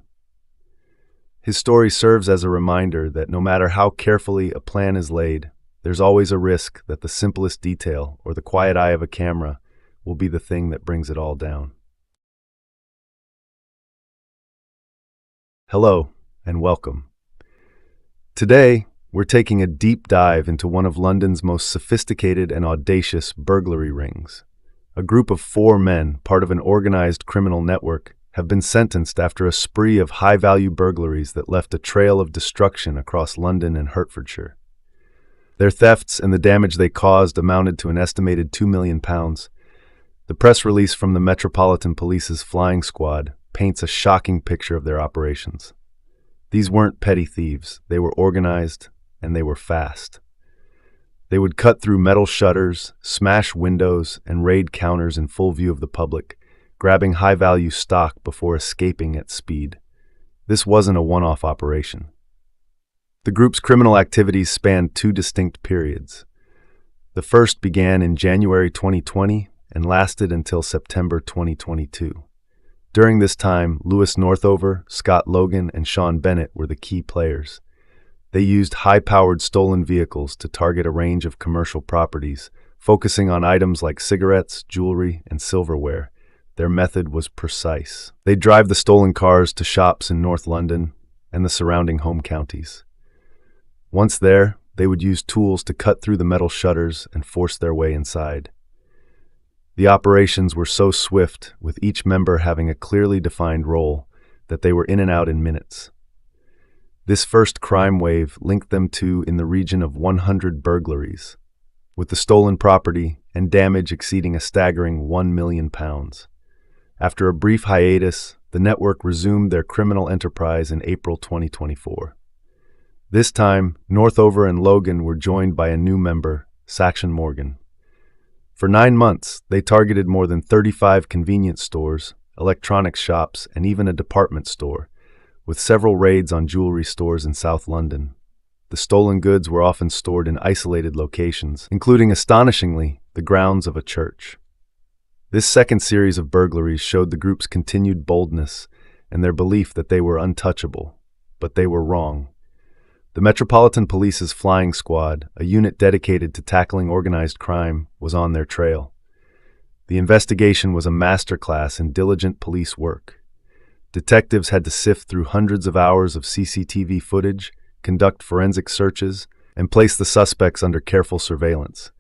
His story serves as a reminder that no matter how carefully a plan is laid, there's always a risk that the simplest detail or the quiet eye of a camera will be the thing that brings it all down. Hello, and welcome. Today, we're taking a deep dive into one of London's most sophisticated and audacious burglary rings. A group of 4 men, part of an organized criminal network, have been sentenced after a spree of high-value burglaries that left a trail of destruction across London and Hertfordshire. Their thefts and the damage they caused amounted to an estimated £2 million. The press release from the Metropolitan Police's flying squad paints a shocking picture of their operations. These weren't petty thieves. They were organized, and they were fast. They would cut through metal shutters, smash windows, and raid counters in full view of the public, grabbing high-value stock before escaping at speed. This wasn't a one-off operation. The group's criminal activities spanned 2 distinct periods. The first began in January 2020 and lasted until September 2022. During this time, Lewis Northover, Scott Logan, and Sean Bennett were the key players. They used high-powered stolen vehicles to target a range of commercial properties, focusing on items like cigarettes, jewelry, and silverware. Their method was precise. They'd drive the stolen cars to shops in North London and the surrounding home counties. Once there, they would use tools to cut through the metal shutters and force their way inside. The operations were so swift, with each member having a clearly defined role, that they were in and out in minutes. This first crime wave linked them to in the region of 100 burglaries, with the stolen property and damage exceeding a staggering £1 million. After a brief hiatus, the network resumed their criminal enterprise in April 2024. This time, Northover and Logan were joined by a new member, Saction Morgan. For 9 months, they targeted more than 35 convenience stores, electronics shops, and even a department store, with several raids on jewelry stores in South London. The stolen goods were often stored in isolated locations, including, astonishingly, the grounds of a church. This second series of burglaries showed the group's continued boldness and their belief that they were untouchable, but they were wrong. The Metropolitan Police's Flying Squad, a unit dedicated to tackling organized crime, was on their trail. The investigation was a masterclass in diligent police work. Detectives had to sift through hundreds of hours of CCTV footage, conduct forensic searches, and place the suspects under careful surveillance.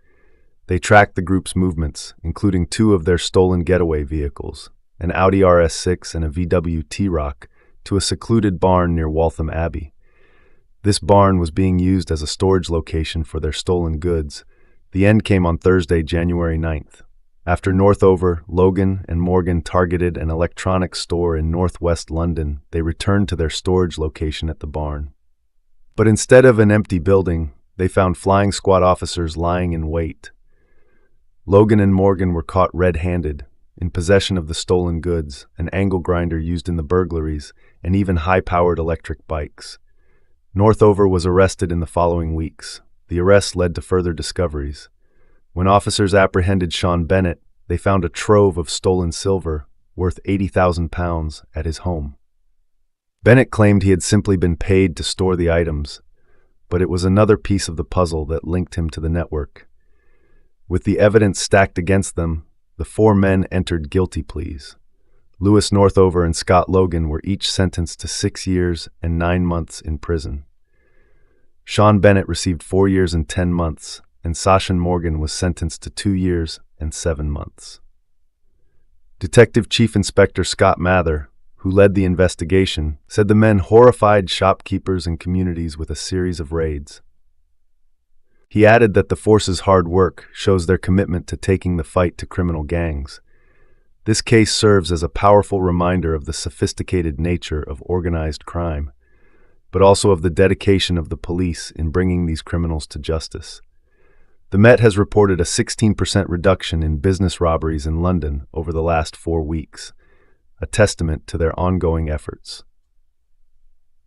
They tracked the group's movements, including 2 of their stolen getaway vehicles, an Audi RS6 and a VW T-Roc, to a secluded barn near Waltham Abbey. This barn was being used as a storage location for their stolen goods. The end came on Thursday, January 9th. After Northover, Logan, and Morgan targeted an electronics store in northwest London, they returned to their storage location at the barn. But instead of an empty building, they found Flying Squad officers lying in wait. Logan and Morgan were caught red-handed, in possession of the stolen goods, an angle grinder used in the burglaries, and even high-powered electric bikes. Northover was arrested in the following weeks. The arrest led to further discoveries. When officers apprehended Sean Bennett, they found a trove of stolen silver, worth £80,000, at his home. Bennett claimed he had simply been paid to store the items, but it was another piece of the puzzle that linked him to the network. With the evidence stacked against them, the 4 men entered guilty pleas. Lewis Northover and Scott Logan were each sentenced to 6 years and 9 months in prison. Sean Bennett received 4 years and 10 months, and Saction Morgan was sentenced to 2 years and 7 months. Detective Chief Inspector Scott Mather, who led the investigation, said the men horrified shopkeepers and communities with a series of raids. He added that the force's hard work shows their commitment to taking the fight to criminal gangs. This case serves as a powerful reminder of the sophisticated nature of organized crime, but also of the dedication of the police in bringing these criminals to justice. The Met has reported a 16% reduction in business robberies in London over the last 4 weeks, a testament to their ongoing efforts.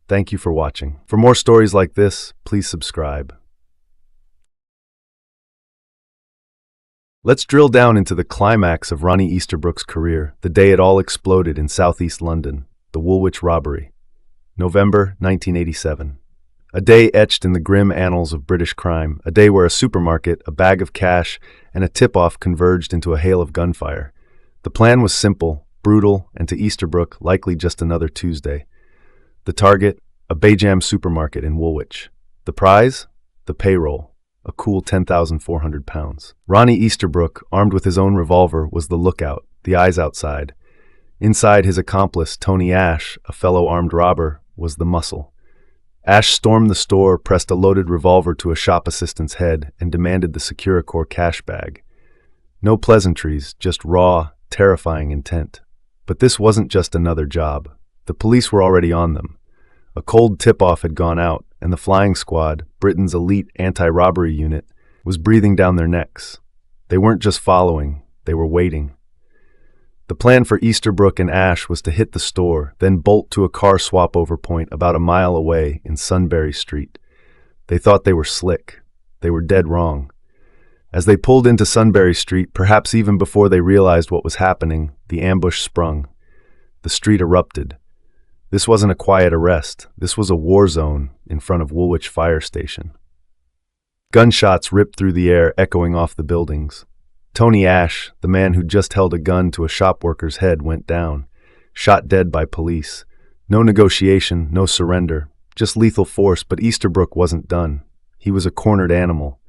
Thank you for watching. For more stories like this, please subscribe. Let's drill down into the climax of Ronnie Easterbrook's career, the day it all exploded in southeast London, the Woolwich Robbery. November 1987. A day etched in the grim annals of British crime, a day where a supermarket, a bag of cash, and a tip-off converged into a hail of gunfire. The plan was simple, brutal, and to Easterbrook, likely just another Tuesday. The target, a Bayjam supermarket in Woolwich. The prize? The payroll. A cool £10,400. Ronnie Easterbrook, armed with his own revolver, was the lookout, the eyes outside. Inside, his accomplice, Tony Ash, a fellow armed robber, was the muscle. Ash stormed the store, pressed a loaded revolver to a shop assistant's head, and demanded the Securicore cash bag. No pleasantries, just raw, terrifying intent. But this wasn't just another job. The police were already on them. A cold tip-off had gone out, and the Flying Squad, Britain's elite anti-robbery unit, was breathing down their necks. They weren't just following, they were waiting. The plan for Easterbrook and Ash was to hit the store, then bolt to a car swap-over point about a mile away in Sunbury Street. They thought they were slick. They were dead wrong. As they pulled into Sunbury Street, perhaps even before they realized what was happening, the ambush sprung. The street erupted. This wasn't a quiet arrest. This was a war zone in front of Woolwich Fire Station. Gunshots ripped through the air, echoing off the buildings. Tony Ash, the man who just held a gun to a shop worker's head, went down, shot dead by police. No negotiation, no surrender, just lethal force, but Easterbrook wasn't done. He was a cornered animal.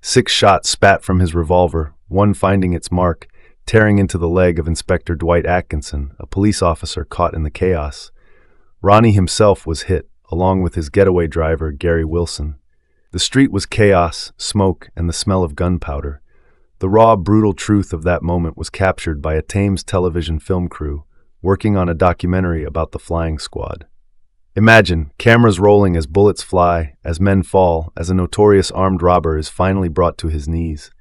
6 shots spat from his revolver, one finding its mark, tearing into the leg of Inspector Dwight Atkinson, a police officer caught in the chaos. Ronnie himself was hit, along with his getaway driver, Gary Wilson. The street was chaos, smoke, and the smell of gunpowder. The raw, brutal truth of that moment was captured by a Thames television film crew working on a documentary about the Flying Squad. Imagine, cameras rolling as bullets fly, as men fall, as a notorious armed robber is finally brought to his knees.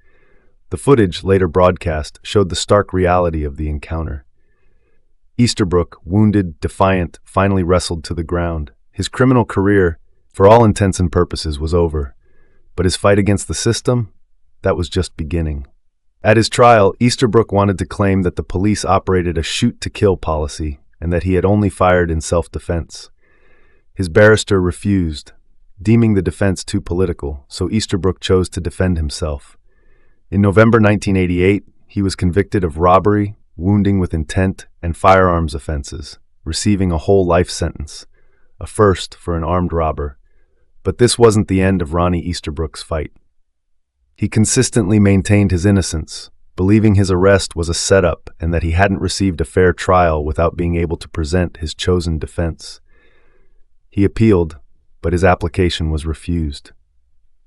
The footage, later broadcast, showed the stark reality of the encounter. Easterbrook, wounded, defiant, finally wrestled to the ground. His criminal career, for all intents and purposes, was over. But his fight against the system? That was just beginning. At his trial, Easterbrook wanted to claim that the police operated a shoot-to-kill policy and that he had only fired in self-defense. His barrister refused, deeming the defense too political, so Easterbrook chose to defend himself. In November 1988, he was convicted of robbery, wounding with intent, and firearms offenses, receiving a whole life sentence, a first for an armed robber. But this wasn't the end of Ronnie Easterbrook's fight. He consistently maintained his innocence, believing his arrest was a setup and that he hadn't received a fair trial without being able to present his chosen defense. He appealed, but his application was refused.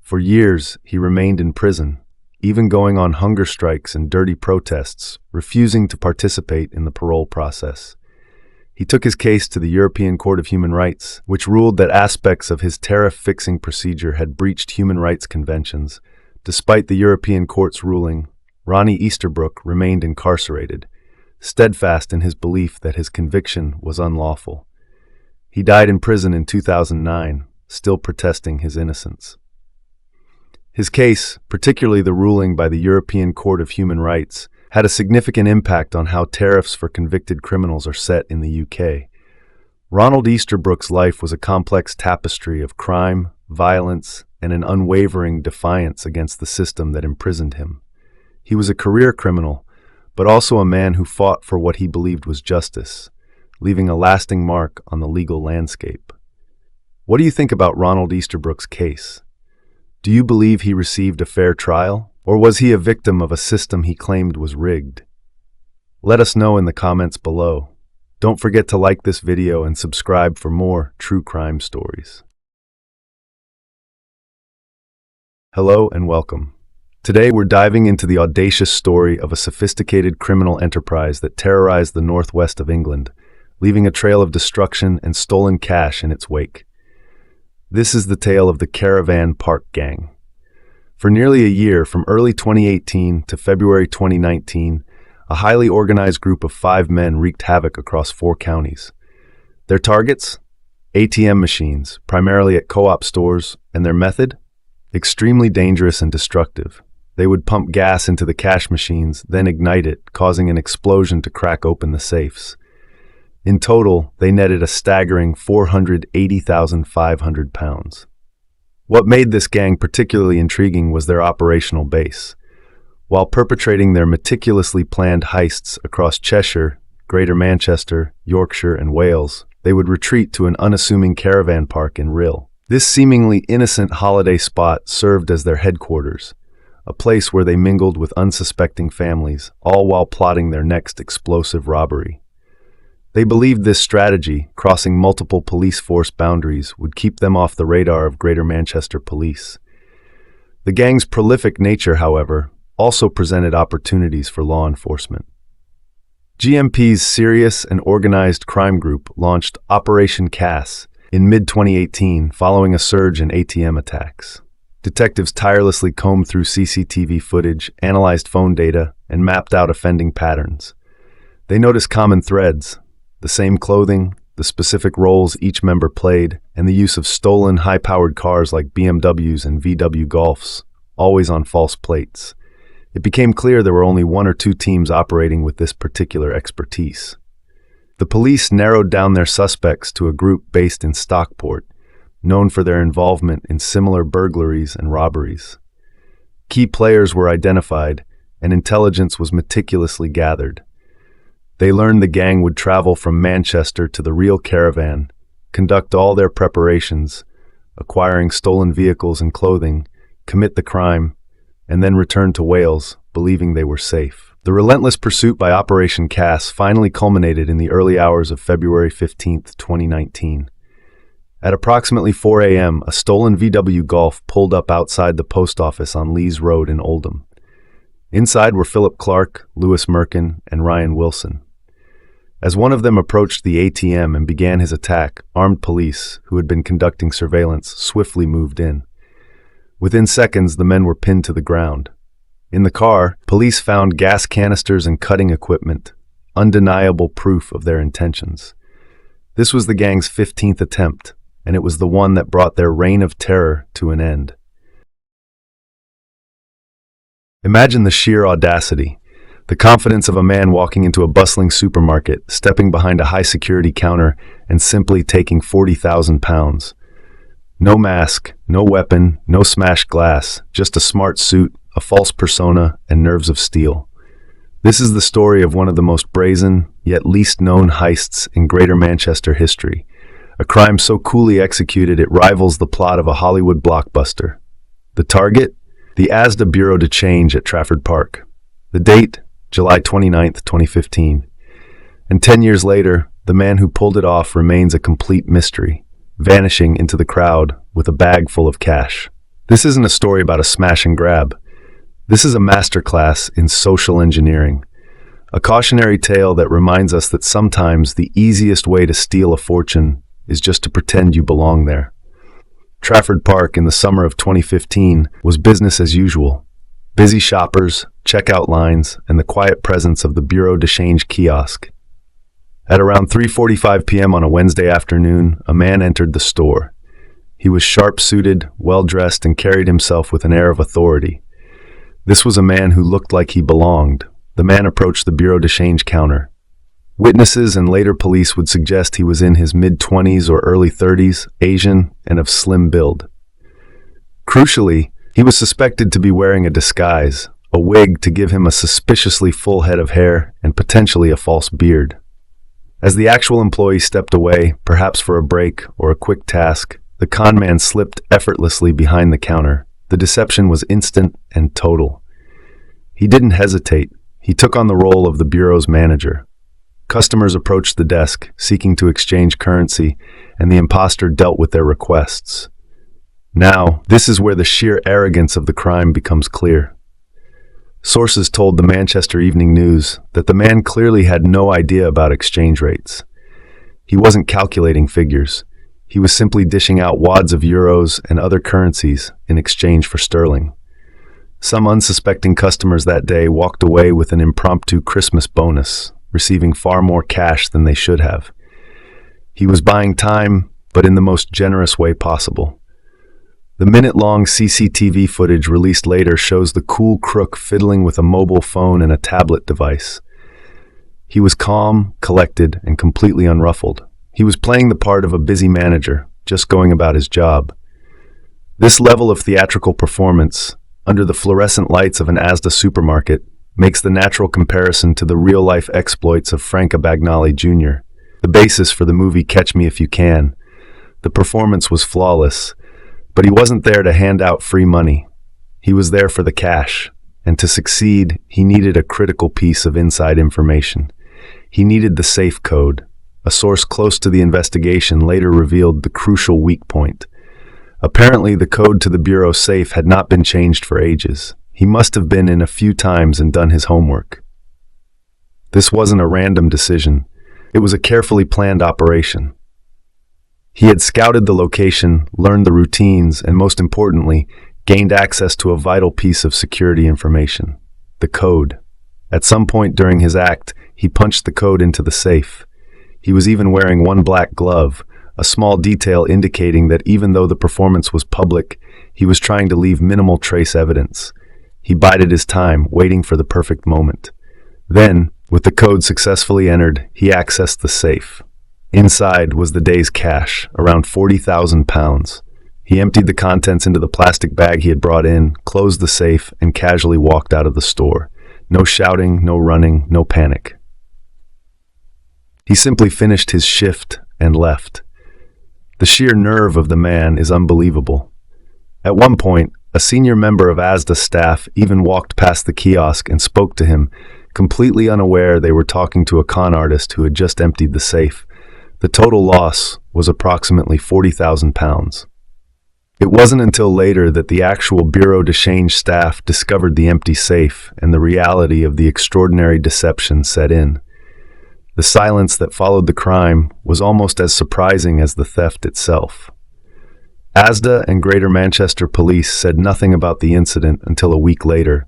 For years, he remained in prison, even going on hunger strikes and dirty protests, refusing to participate in the parole process. He took his case to the European Court of Human Rights, which ruled that aspects of his tariff-fixing procedure had breached human rights conventions. Despite the European Court's ruling, Ronnie Easterbrook remained incarcerated, steadfast in his belief that his conviction was unlawful. He died in prison in 2009, still protesting his innocence. His case, particularly the ruling by the European Court of Human Rights, had a significant impact on how tariffs for convicted criminals are set in the UK. Ronald Easterbrook's life was a complex tapestry of crime, violence, and an unwavering defiance against the system that imprisoned him. He was a career criminal, but also a man who fought for what he believed was justice, leaving a lasting mark on the legal landscape. What do you think about Ronald Easterbrook's case? Do you believe he received a fair trial, or was he a victim of a system he claimed was rigged? Let us know in the comments below. Don't forget to like this video and subscribe for more true crime stories. Hello and welcome. Today we're diving into the audacious story of a sophisticated criminal enterprise that terrorized the northwest of England, leaving a trail of destruction and stolen cash in its wake. This is the tale of the Caravan Park Gang. For nearly a year, from early 2018 to February 2019, a highly organized group of 5 men wreaked havoc across 4 counties. Their targets? ATM machines, primarily at co-op stores, and their method? Extremely dangerous and destructive. They would pump gas into the cash machines, then ignite it, causing an explosion to crack open the safes. In total, they netted a staggering 480,500 pounds. What made this gang particularly intriguing was their operational base. While perpetrating their meticulously planned heists across Cheshire, Greater Manchester, Yorkshire, and Wales, they would retreat to an unassuming caravan park in Rhyl. This seemingly innocent holiday spot served as their headquarters, a place where they mingled with unsuspecting families, all while plotting their next explosive robbery. They believed this strategy, crossing multiple police force boundaries, would keep them off the radar of Greater Manchester police. The gang's prolific nature, however, also presented opportunities for law enforcement. GMP's serious and organized crime group launched Operation Cass in mid-2018 following a surge in ATM attacks. Detectives tirelessly combed through CCTV footage, analyzed phone data, and mapped out offending patterns. They noticed common threads: the same clothing, the specific roles each member played, and the use of stolen high-powered cars like BMWs and VW Golfs, always on false plates. It became clear there were only 1 or 2 teams operating with this particular expertise. The police narrowed down their suspects to a group based in Stockport, known for their involvement in similar burglaries and robberies. Key players were identified, and intelligence was meticulously gathered. They learned the gang would travel from Manchester to the real caravan, conduct all their preparations, acquiring stolen vehicles and clothing, commit the crime, and then return to Wales, believing they were safe. The relentless pursuit by Operation Cass finally culminated in the early hours of February 15, 2019. At approximately 4 a.m., a stolen VW Golf pulled up outside the post office on Lees Road in Oldham. Inside were Philip Clark, Lewis Merkin, and Ryan Wilson. As one of them approached the ATM and began his attack, armed police, who had been conducting surveillance, swiftly moved in. Within seconds, the men were pinned to the ground. In the car, police found gas canisters and cutting equipment, undeniable proof of their intentions. This was the gang's 15th attempt, and it was the one that brought their reign of terror to an end. Imagine the sheer audacity, the confidence of a man walking into a bustling supermarket, stepping behind a high-security counter, and simply taking £40,000. No mask, no weapon, no smashed glass, just a smart suit, a false persona, and nerves of steel. This is the story of one of the most brazen, yet least known heists in Greater Manchester history. A crime so coolly executed it rivals the plot of a Hollywood blockbuster. The target? The Asda Bureau de Change at Trafford Park. The date? July 29, 2015. And 10 years later, the man who pulled it off remains a complete mystery, vanishing into the crowd with a bag full of cash. This isn't a story about a smash and grab. This is a masterclass in social engineering, a cautionary tale that reminds us that sometimes the easiest way to steal a fortune is just to pretend you belong there. Trafford Park in the summer of 2015 was business as usual. Busy shoppers, checkout lines, and the quiet presence of the Bureau de Change kiosk. At around 3:45 p.m. on a Wednesday afternoon, a man entered the store. He was sharp-suited, well-dressed, and carried himself with an air of authority. This was a man who looked like he belonged. The man approached the Bureau de Change counter. Witnesses and later police would suggest he was in his mid-20s or early 30s, Asian, and of slim build. Crucially, he was suspected to be wearing a disguise, a wig to give him a suspiciously full head of hair and potentially a false beard. As the actual employee stepped away, perhaps for a break or a quick task, the con man slipped effortlessly behind the counter. The deception was instant and total. He didn't hesitate. He took on the role of the bureau's manager. Customers approached the desk, seeking to exchange currency, and the imposter dealt with their requests. Now, this is where the sheer arrogance of the crime becomes clear. Sources told the Manchester Evening News that the man clearly had no idea about exchange rates. He wasn't calculating figures. He was simply dishing out wads of euros and other currencies in exchange for sterling. Some unsuspecting customers that day walked away with an impromptu Christmas bonus, receiving far more cash than they should have. He was buying time, but in the most generous way possible. The minute-long CCTV footage released later shows the cool crook fiddling with a mobile phone and a tablet device. He was calm, collected, and completely unruffled. He was playing the part of a busy manager, just going about his job. This level of theatrical performance, under the fluorescent lights of an Asda supermarket, makes the natural comparison to the real-life exploits of Frank Abagnale Jr., the basis for the movie Catch Me If You Can. The performance was flawless, but he wasn't there to hand out free money. He was there for the cash, and to succeed, he needed a critical piece of inside information. He needed the safe code. A source close to the investigation later revealed the crucial weak point. Apparently, the code to the bureau safe had not been changed for ages. He must have been in a few times and done his homework. This wasn't a random decision. It was a carefully planned operation. He had scouted the location, learned the routines, and most importantly, gained access to a vital piece of security information: the code. At some point during his act, he punched the code into the safe. He was even wearing one black glove, a small detail indicating that even though the performance was public, he was trying to leave minimal trace evidence. He bided his time, waiting for the perfect moment. Then, with the code successfully entered, he accessed the safe. Inside was the day's cash, around £40,000. He emptied the contents into the plastic bag he had brought in, closed the safe, and casually walked out of the store. No shouting, no running, no panic. He simply finished his shift and left. The sheer nerve of the man is unbelievable. At one point, a senior member of Asda's staff even walked past the kiosk and spoke to him, completely unaware they were talking to a con artist who had just emptied the safe. The total loss was approximately £40,000. It wasn't until later that the actual Bureau de Change staff discovered the empty safe and the reality of the extraordinary deception set in. The silence that followed the crime was almost as surprising as the theft itself. Asda and Greater Manchester Police said nothing about the incident until a week later.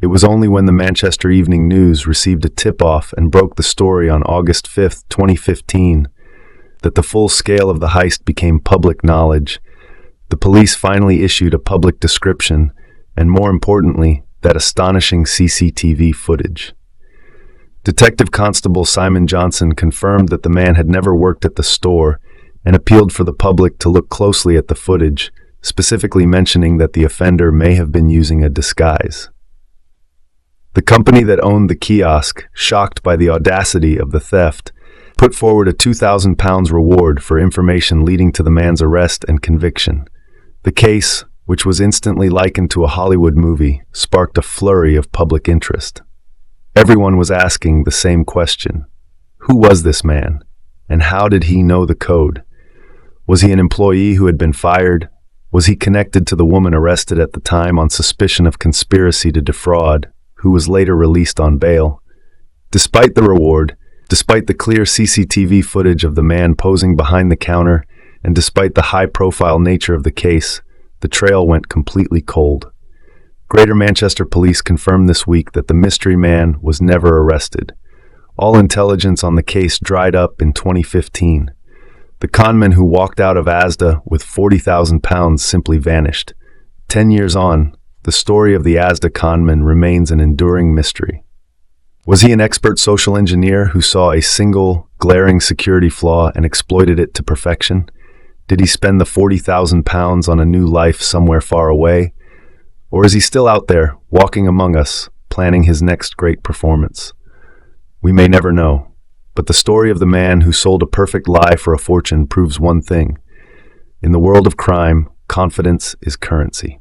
It was only when the Manchester Evening News received a tip-off and broke the story on August 5, 2015, that the full scale of the heist became public knowledge. The police finally issued a public description, and more importantly, that astonishing CCTV footage. Detective Constable Simon Johnson confirmed that the man had never worked at the store and appealed for the public to look closely at the footage, specifically mentioning that the offender may have been using a disguise. The company that owned the kiosk, shocked by the audacity of the theft, put forward a £2,000 reward for information leading to the man's arrest and conviction. The case, which was instantly likened to a Hollywood movie, sparked a flurry of public interest. Everyone was asking the same question. Who was this man? And how did he know the code? Was he an employee who had been fired? Was he connected to the woman arrested at the time on suspicion of conspiracy to defraud, who was later released on bail? Despite the reward, despite the clear CCTV footage of the man posing behind the counter, and despite the high-profile nature of the case, the trail went completely cold. Greater Manchester Police confirmed this week that the mystery man was never arrested. All intelligence on the case dried up in 2015. The conman who walked out of Asda with £40,000 simply vanished. 10 years on, the story of the Asda conman remains an enduring mystery. Was he an expert social engineer who saw a single, glaring security flaw and exploited it to perfection? Did he spend the £40,000 on a new life somewhere far away? Or is he still out there, walking among us, planning his next great performance? We may never know, but the story of the man who sold a perfect lie for a fortune proves one thing. In the world of crime, confidence is currency.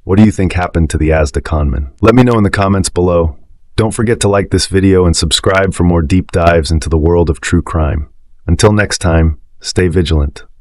What do you think happened to the Asda conman? Let me know in the comments below. Don't forget to like this video and subscribe for more deep dives into the world of true crime. Until next time, stay vigilant.